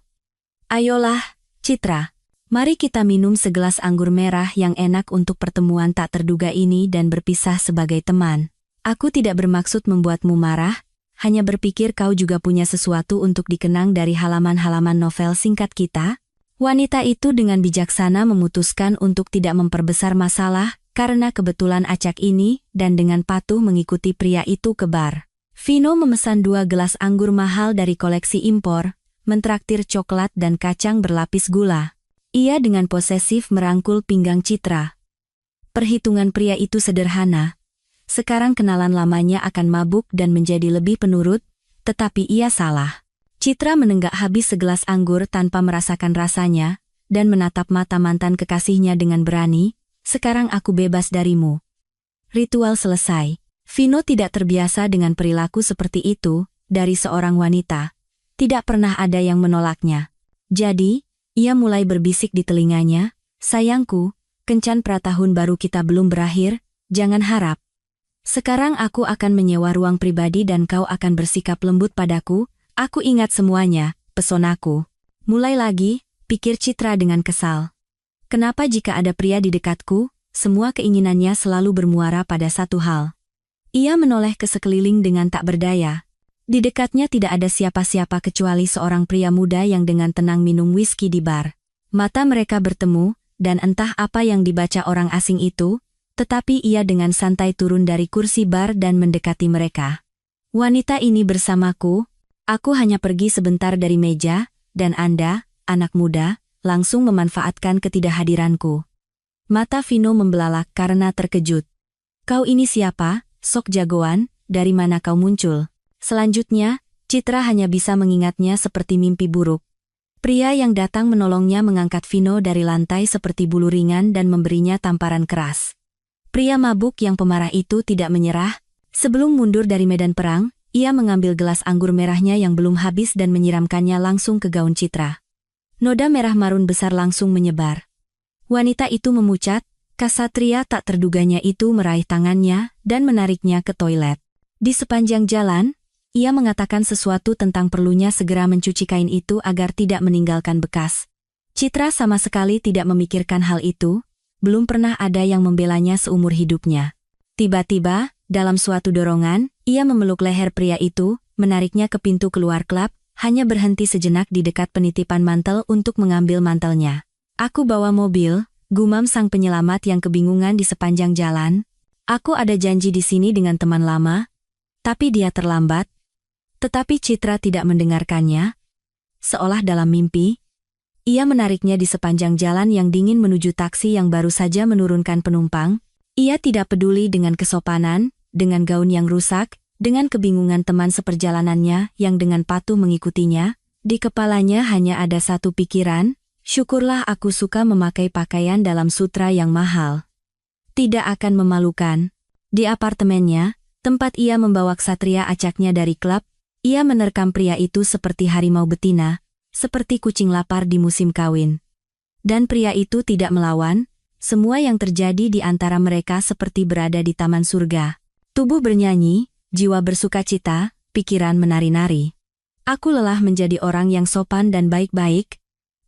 Ayolah, Citra, mari kita minum segelas anggur merah yang enak untuk pertemuan tak terduga ini dan berpisah sebagai teman. Aku tidak bermaksud membuatmu marah, hanya berpikir kau juga punya sesuatu untuk dikenang dari halaman-halaman novel singkat kita. Wanita itu dengan bijaksana memutuskan untuk tidak memperbesar masalah, karena kebetulan acak ini, dan dengan patuh mengikuti pria itu ke bar. Vino memesan 2 gelas anggur mahal dari koleksi impor, mentraktir coklat dan kacang berlapis gula. Ia dengan posesif merangkul pinggang Citra. Perhitungan pria itu sederhana. Sekarang kenalan lamanya akan mabuk dan menjadi lebih penurut, tetapi ia salah. Citra menenggak habis segelas anggur tanpa merasakan rasanya, dan menatap mata mantan kekasihnya dengan berani. Sekarang aku bebas darimu. Ritual selesai. Vino tidak terbiasa dengan perilaku seperti itu, dari seorang wanita. Tidak pernah ada yang menolaknya. Jadi, ia mulai berbisik di telinganya, sayangku, kencan pratahun baru kita belum berakhir, jangan harap. Sekarang aku akan menyewa ruang pribadi dan kau akan bersikap lembut padaku, aku ingat semuanya, pesonaku. Mulai lagi, pikir Citra dengan kesal. Kenapa jika ada pria di dekatku, semua keinginannya selalu bermuara pada satu hal. Ia menoleh ke sekeliling dengan tak berdaya. Di dekatnya tidak ada siapa-siapa kecuali seorang pria muda yang dengan tenang minum whisky di bar. Mata mereka bertemu, dan entah apa yang dibaca orang asing itu, tetapi ia dengan santai turun dari kursi bar dan mendekati mereka. Wanita ini bersamaku, aku hanya pergi sebentar dari meja, dan Anda, anak muda, langsung memanfaatkan ketidakhadiranku. Mata Vino membelalak karena terkejut. Kau ini siapa, sok jagoan, dari mana kau muncul? Selanjutnya, Citra hanya bisa mengingatnya seperti mimpi buruk. Pria yang datang menolongnya mengangkat Vino dari lantai seperti bulu ringan dan memberinya tamparan keras. Pria mabuk yang pemarah itu tidak menyerah. Sebelum mundur dari medan perang, ia mengambil gelas anggur merahnya yang belum habis dan menyiramkannya langsung ke gaun Citra. Noda merah marun besar langsung menyebar. Wanita itu memucat, kasatria tak terduganya itu meraih tangannya dan menariknya ke toilet. Di sepanjang jalan, ia mengatakan sesuatu tentang perlunya segera mencuci kain itu agar tidak meninggalkan bekas. Citra sama sekali tidak memikirkan hal itu, belum pernah ada yang membelanya seumur hidupnya. Tiba-tiba, dalam suatu dorongan, ia memeluk leher pria itu, menariknya ke pintu keluar klub, hanya berhenti sejenak di dekat penitipan mantel untuk mengambil mantelnya. Aku bawa mobil, gumam sang penyelamat yang kebingungan di sepanjang jalan. Aku ada janji di sini dengan teman lama, tapi dia terlambat. Tetapi Citra tidak mendengarkannya. Seolah dalam mimpi, ia menariknya di sepanjang jalan yang dingin menuju taksi yang baru saja menurunkan penumpang. Ia tidak peduli dengan kesopanan, dengan gaun yang rusak, dengan kebingungan teman seperjalanannya yang dengan patuh mengikutinya. Di kepalanya hanya ada satu pikiran, syukurlah aku suka memakai pakaian dalam sutra yang mahal. Tidak akan memalukan. Di apartemennya, tempat ia membawa ksatria acaknya dari klub, ia menerkam pria itu seperti harimau betina, seperti kucing lapar di musim kawin. Dan pria itu tidak melawan, semua yang terjadi di antara mereka seperti berada di taman surga. Tubuh bernyanyi, jiwa bersukacita, pikiran menari-nari. Aku lelah menjadi orang yang sopan dan baik-baik.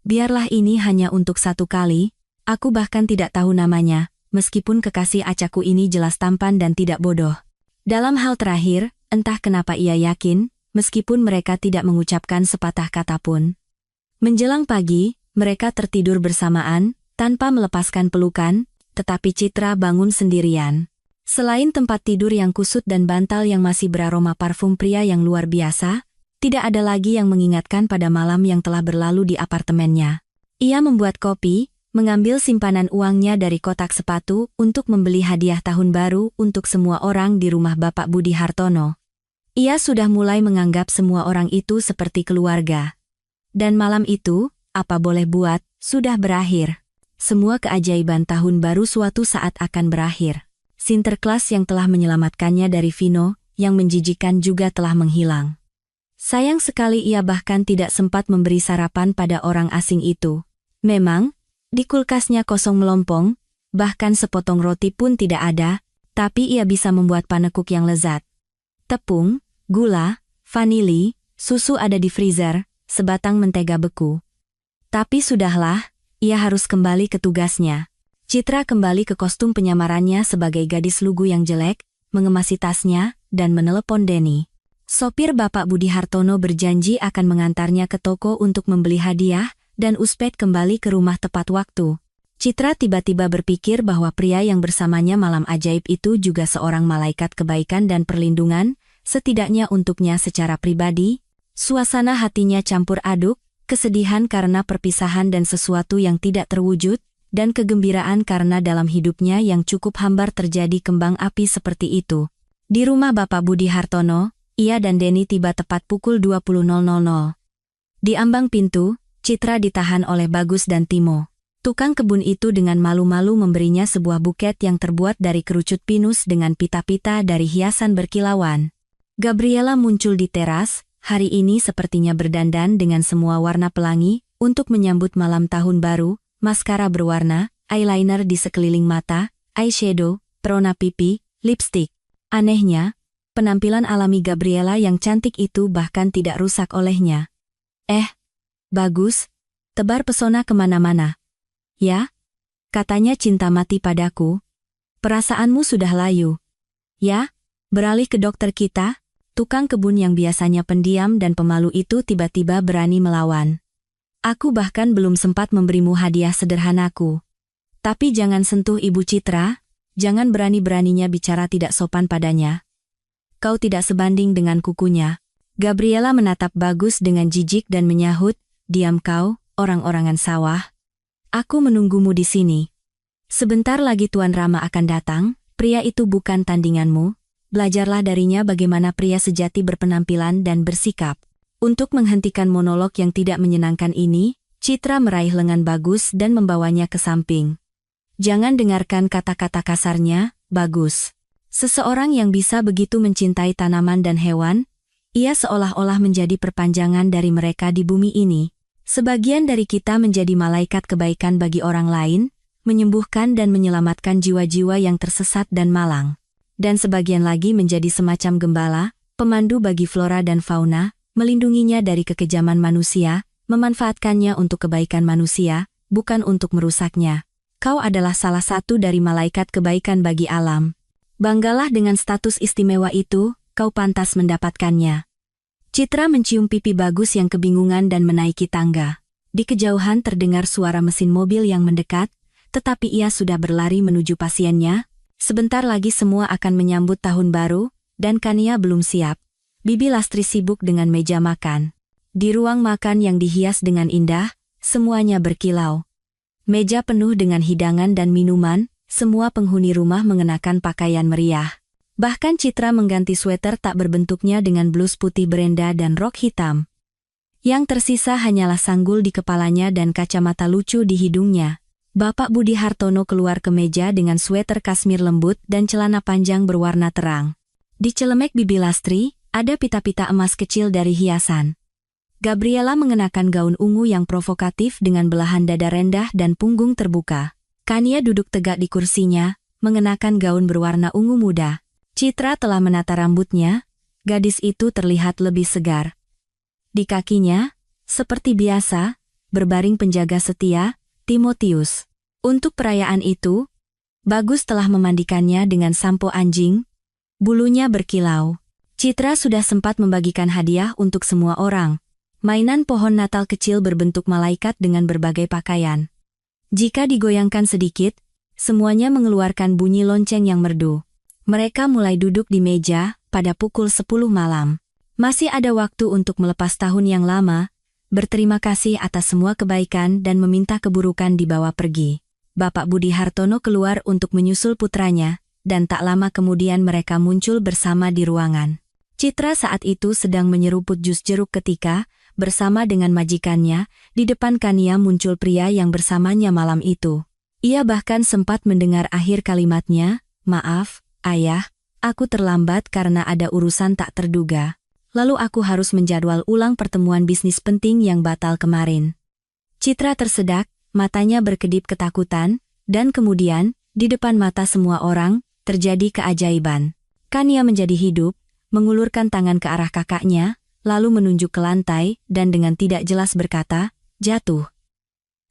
Biarlah ini hanya untuk satu kali, aku bahkan tidak tahu namanya, meskipun kekasih acakku ini jelas tampan dan tidak bodoh. Dalam hal terakhir, entah kenapa ia yakin, meskipun mereka tidak mengucapkan sepatah kata pun. Menjelang pagi, mereka tertidur bersamaan, tanpa melepaskan pelukan, tetapi Citra bangun sendirian. Selain tempat tidur yang kusut dan bantal yang masih beraroma parfum pria yang luar biasa, tidak ada lagi yang mengingatkan pada malam yang telah berlalu di apartemennya. Ia membuat kopi, mengambil simpanan uangnya dari kotak sepatu untuk membeli hadiah tahun baru untuk semua orang di rumah Bapak Budi Hartono. Ia sudah mulai menganggap semua orang itu seperti keluarga. Dan malam itu, apa boleh buat, sudah berakhir. Semua keajaiban tahun baru suatu saat akan berakhir. Sinterklas yang telah menyelamatkannya dari Vino, yang menjijikan juga telah menghilang. Sayang sekali ia bahkan tidak sempat memberi sarapan pada orang asing itu. Memang, di kulkasnya kosong melompong, bahkan sepotong roti pun tidak ada, tapi ia bisa membuat panekuk yang lezat. Tepung, gula, vanili, susu ada di freezer, sebatang mentega beku. Tapi sudahlah, ia harus kembali ke tugasnya. Citra kembali ke kostum penyamarannya sebagai gadis lugu yang jelek, mengemasi tasnya, dan menelepon Denny. Sopir Bapak Budi Hartono berjanji akan mengantarnya ke toko untuk membeli hadiah, dan Uspet kembali ke rumah tepat waktu. Citra tiba-tiba berpikir bahwa pria yang bersamanya malam ajaib itu juga seorang malaikat kebaikan dan perlindungan, setidaknya untuknya secara pribadi. Suasana hatinya campur aduk, kesedihan karena perpisahan dan sesuatu yang tidak terwujud, dan kegembiraan karena dalam hidupnya yang cukup hambar terjadi kembang api seperti itu. Di rumah Bapak Budi Hartono, ia dan Denny tiba tepat pukul 20.00. Di ambang pintu, Citra ditahan oleh Bagus dan Timo. Tukang kebun itu dengan malu-malu memberinya sebuah buket yang terbuat dari kerucut pinus dengan pita-pita dari hiasan berkilauan. Gabriela muncul di teras, hari ini sepertinya berdandan dengan semua warna pelangi, untuk menyambut malam tahun baru, maskara berwarna, eyeliner di sekeliling mata, eyeshadow, perona pipi, lipstik. Anehnya, penampilan alami Gabriela yang cantik itu bahkan tidak rusak olehnya. Bagus, tebar pesona kemana-mana. Ya? Katanya cinta mati padaku. Perasaanmu sudah layu. Ya? Beralih ke dokter kita, tukang kebun yang biasanya pendiam dan pemalu itu tiba-tiba berani melawan. Aku bahkan belum sempat memberimu hadiah sederhanaku. Tapi jangan sentuh Ibu Citra, jangan berani-beraninya bicara tidak sopan padanya. Kau tidak sebanding dengan kukunya. Gabriela menatap Bagus dengan jijik dan menyahut, diam kau, orang-orangan sawah. Aku menunggumu di sini. Sebentar lagi Tuan Rama akan datang, pria itu bukan tandinganmu. Belajarlah darinya bagaimana pria sejati berpenampilan dan bersikap. Untuk menghentikan monolog yang tidak menyenangkan ini, Citra meraih lengan Bagus dan membawanya ke samping. Jangan dengarkan kata-kata kasarnya, Bagus. Seseorang yang bisa begitu mencintai tanaman dan hewan, ia seolah-olah menjadi perpanjangan dari mereka di bumi ini. Sebagian dari kita menjadi malaikat kebaikan bagi orang lain, menyembuhkan dan menyelamatkan jiwa-jiwa yang tersesat dan malang. Dan sebagian lagi menjadi semacam gembala, pemandu bagi flora dan fauna, melindunginya dari kekejaman manusia, memanfaatkannya untuk kebaikan manusia, bukan untuk merusaknya. Kau adalah salah satu dari malaikat kebaikan bagi alam. Banggalah dengan status istimewa itu, kau pantas mendapatkannya. Citra mencium pipi Bagus yang kebingungan dan menaiki tangga. Di kejauhan terdengar suara mesin mobil yang mendekat, tetapi ia sudah berlari menuju pasiennya. Sebentar lagi semua akan menyambut tahun baru, dan Kania belum siap. Bibi Lastri sibuk dengan meja makan. Di ruang makan yang dihias dengan indah, semuanya berkilau. Meja penuh dengan hidangan dan minuman, semua penghuni rumah mengenakan pakaian meriah. Bahkan Citra mengganti sweter tak berbentuknya dengan blus putih berenda dan rok hitam. Yang tersisa hanyalah sanggul di kepalanya dan kacamata lucu di hidungnya. Bapak Budi Hartono keluar ke meja dengan sweter kasmir lembut dan celana panjang berwarna terang. Di celemek Bibi Lastri, ada pita-pita emas kecil dari hiasan. Gabriela mengenakan gaun ungu yang provokatif dengan belahan dada rendah dan punggung terbuka. Kania duduk tegak di kursinya, mengenakan gaun berwarna ungu muda. Citra telah menata rambutnya, gadis itu terlihat lebih segar. Di kakinya, seperti biasa, berbaring penjaga setia, Timotius. Untuk perayaan itu, Bagus telah memandikannya dengan sampo anjing, bulunya berkilau. Citra sudah sempat membagikan hadiah untuk semua orang. Mainan pohon Natal kecil berbentuk malaikat dengan berbagai pakaian. Jika digoyangkan sedikit, semuanya mengeluarkan bunyi lonceng yang merdu. Mereka mulai duduk di meja pada pukul 10 malam. Masih ada waktu untuk melepas tahun yang lama, berterima kasih atas semua kebaikan dan meminta keburukan dibawa pergi. Bapak Budi Hartono keluar untuk menyusul putranya, dan tak lama kemudian mereka muncul bersama di ruangan. Citra saat itu sedang menyeruput jus jeruk ketika, bersama dengan majikannya, di depan Kania muncul pria yang bersamanya malam itu. Ia bahkan sempat mendengar akhir kalimatnya, "Maaf, Ayah, aku terlambat karena ada urusan tak terduga. Lalu aku harus menjadwal ulang pertemuan bisnis penting yang batal kemarin." Citra tersedak, matanya berkedip ketakutan, dan kemudian, di depan mata semua orang, terjadi keajaiban. Kania menjadi hidup, mengulurkan tangan ke arah kakaknya, lalu menunjuk ke lantai, dan dengan tidak jelas berkata, "Jatuh."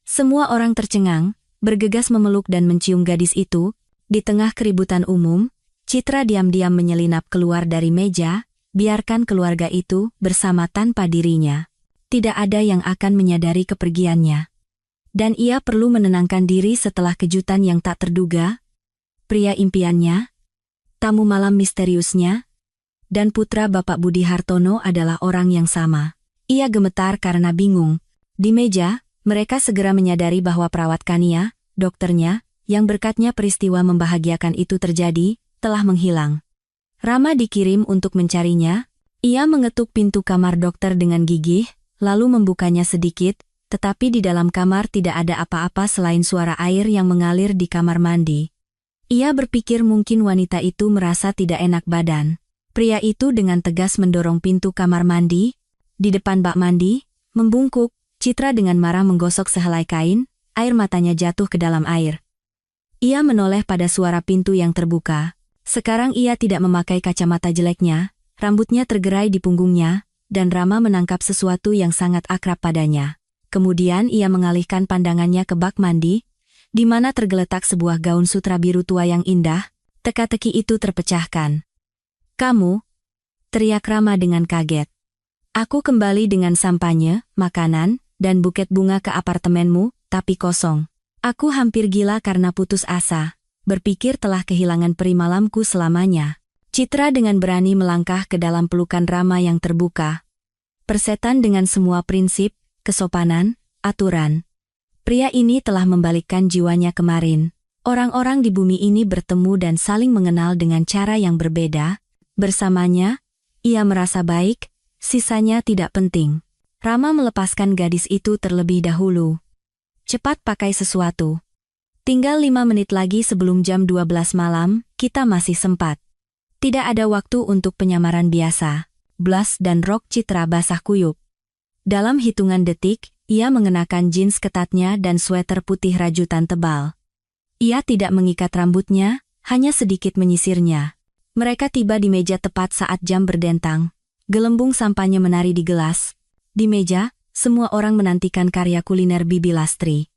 Semua orang tercengang, bergegas memeluk dan mencium gadis itu. Di tengah keributan umum, Citra diam-diam menyelinap keluar dari meja, biarkan keluarga itu bersama tanpa dirinya. Tidak ada yang akan menyadari kepergiannya. Dan ia perlu menenangkan diri setelah kejutan yang tak terduga. Pria impiannya, tamu malam misteriusnya, dan putra Bapak Budi Hartono adalah orang yang sama. Ia gemetar karena bingung. Di meja, mereka segera menyadari bahwa perawat Kania, dokternya, yang berkatnya peristiwa membahagiakan itu terjadi, telah menghilang. Rama dikirim untuk mencarinya. Ia mengetuk pintu kamar dokter dengan gigih, lalu membukanya sedikit, tetapi di dalam kamar tidak ada apa-apa selain suara air yang mengalir di kamar mandi. Ia berpikir mungkin wanita itu merasa tidak enak badan. Pria itu dengan tegas mendorong pintu kamar mandi. Di depan bak mandi, membungkuk, Citra dengan marah menggosok sehelai kain, air matanya jatuh ke dalam air. Ia menoleh pada suara pintu yang terbuka. Sekarang ia tidak memakai kacamata jeleknya, rambutnya tergerai di punggungnya, dan Rama menangkap sesuatu yang sangat akrab padanya. Kemudian ia mengalihkan pandangannya ke bak mandi, di mana tergeletak sebuah gaun sutra biru tua yang indah. Teka-teki itu terpecahkan. "Kamu?" teriak Rama dengan kaget. "Aku kembali dengan sampanye, makanan, dan buket bunga ke apartemenmu, tapi kosong. Aku hampir gila karena putus asa. Berpikir telah kehilangan peri malamku selamanya. Citra dengan berani melangkah ke dalam pelukan Rama yang terbuka. Persetan dengan semua prinsip, kesopanan, aturan. Pria ini telah membalikkan jiwanya kemarin. Orang-orang di bumi ini bertemu dan saling mengenal dengan cara yang berbeda. Bersamanya, ia merasa baik, sisanya tidak penting. Rama melepaskan gadis itu terlebih dahulu. Cepat pakai sesuatu. Tinggal 5 menit lagi sebelum jam 12 malam, kita masih sempat. Tidak ada waktu untuk penyamaran biasa. Blus dan rok Citra basah kuyup. Dalam hitungan detik, ia mengenakan jeans ketatnya dan sweater putih rajutan tebal. Ia tidak mengikat rambutnya, hanya sedikit menyisirnya. Mereka tiba di meja tepat saat jam berdentang. Gelembung sampahnya menari di gelas. Di meja, semua orang menantikan karya kuliner Bibi Lastri.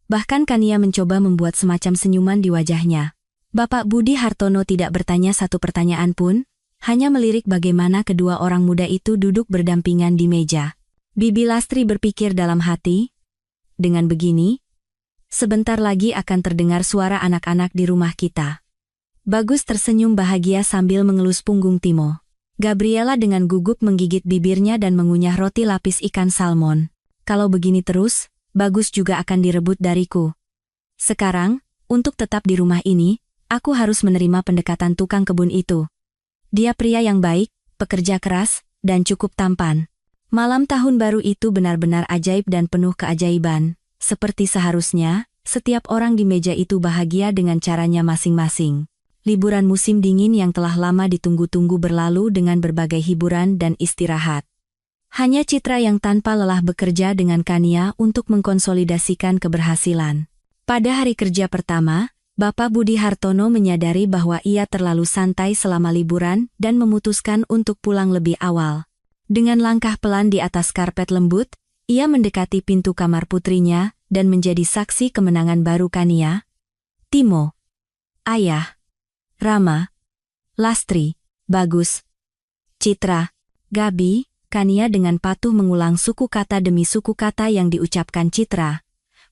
Bahkan Kania mencoba membuat semacam senyuman di wajahnya. Bapak Budi Hartono tidak bertanya satu pertanyaan pun, hanya melirik bagaimana kedua orang muda itu duduk berdampingan di meja. Bibi Lastri berpikir dalam hati, dengan begini, sebentar lagi akan terdengar suara anak-anak di rumah kita. Bagus tersenyum bahagia sambil mengelus punggung Timo. Gabriela dengan gugup menggigit bibirnya dan mengunyah roti lapis ikan salmon. Kalau begini terus, Bagus juga akan direbut dariku. Sekarang, untuk tetap di rumah ini, aku harus menerima pendekatan tukang kebun itu. Dia pria yang baik, pekerja keras, dan cukup tampan. Malam tahun baru itu benar-benar ajaib dan penuh keajaiban. Seperti seharusnya, setiap orang di meja itu bahagia dengan caranya masing-masing. Liburan musim dingin yang telah lama ditunggu-tunggu berlalu dengan berbagai hiburan dan istirahat. Hanya Citra yang tanpa lelah bekerja dengan Kania untuk mengkonsolidasikan keberhasilan. Pada hari kerja pertama, Bapak Budi Hartono menyadari bahwa ia terlalu santai selama liburan dan memutuskan untuk pulang lebih awal. Dengan langkah pelan di atas karpet lembut, ia mendekati pintu kamar putrinya dan menjadi saksi kemenangan baru Kania. Timo, Ayah, Rama, Lastri, Bagus, Citra, Gabi, Kania dengan patuh mengulang suku kata demi suku kata yang diucapkan Citra.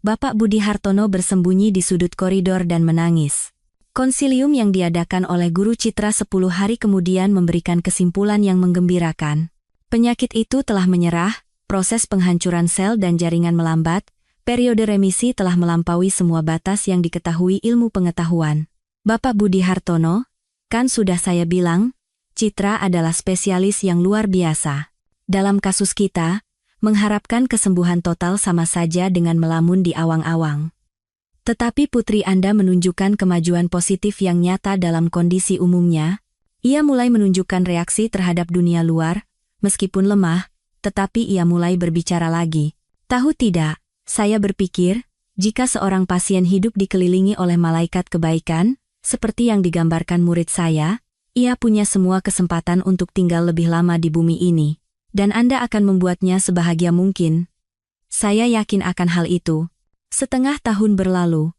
Bapak Budi Hartono bersembunyi di sudut koridor dan menangis. Konsilium yang diadakan oleh guru Citra 10 hari kemudian memberikan kesimpulan yang menggembirakan. Penyakit itu telah menyerah, proses penghancuran sel dan jaringan melambat, periode remisi telah melampaui semua batas yang diketahui ilmu pengetahuan. Bapak Budi Hartono, kan sudah saya bilang, Citra adalah spesialis yang luar biasa. Dalam kasus kita, mengharapkan kesembuhan total sama saja dengan melamun di awang-awang. Tetapi putri Anda menunjukkan kemajuan positif yang nyata dalam kondisi umumnya. Ia mulai menunjukkan reaksi terhadap dunia luar, meskipun lemah, tetapi ia mulai berbicara lagi. Tahu tidak, saya berpikir, jika seorang pasien hidup dikelilingi oleh malaikat kebaikan, seperti yang digambarkan murid saya, ia punya semua kesempatan untuk tinggal lebih lama di bumi ini. Dan Anda akan membuatnya sebahagia mungkin. Saya yakin akan hal itu. Setengah tahun berlalu.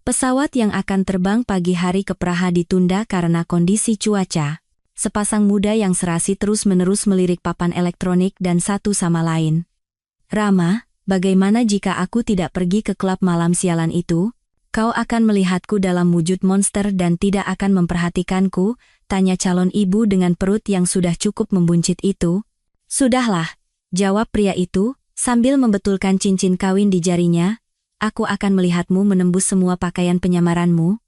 Pesawat yang akan terbang pagi hari ke Praha ditunda karena kondisi cuaca. Sepasang muda yang serasi terus-menerus melirik papan elektronik dan satu sama lain. Rama, bagaimana jika aku tidak pergi ke klub malam sialan itu? Kau akan melihatku dalam wujud monster dan tidak akan memperhatikanku, tanya calon ibu dengan perut yang sudah cukup membuncit itu. Sudahlah, jawab pria itu, sambil membetulkan cincin kawin di jarinya, aku akan melihatmu menembus semua pakaian penyamaranmu.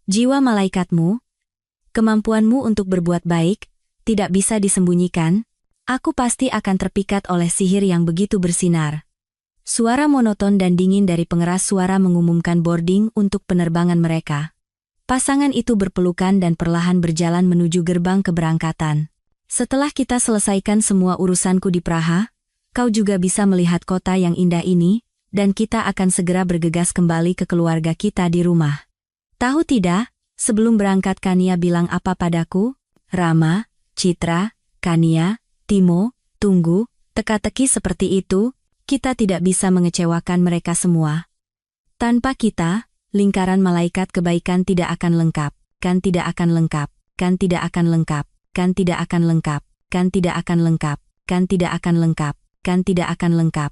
Jiwa malaikatmu, kemampuanmu untuk berbuat baik, tidak bisa disembunyikan, aku pasti akan terpikat oleh sihir yang begitu bersinar. Suara monoton dan dingin dari pengeras suara mengumumkan boarding untuk penerbangan mereka. Pasangan itu berpelukan dan perlahan berjalan menuju gerbang keberangkatan. Setelah kita selesaikan semua urusanku di Praha, kau juga bisa melihat kota yang indah ini, dan kita akan segera bergegas kembali ke keluarga kita di rumah. Tahu tidak, sebelum berangkat Kania bilang apa padaku? Rama, Citra, Kania, Timo, tunggu, teka-teki seperti itu, kita tidak bisa mengecewakan mereka semua. Tanpa kita, lingkaran malaikat kebaikan tidak akan lengkap, kan tidak akan lengkap, kan tidak akan lengkap. Kan tidak akan lengkap, kan tidak akan lengkap, kan tidak akan lengkap, kan tidak akan lengkap,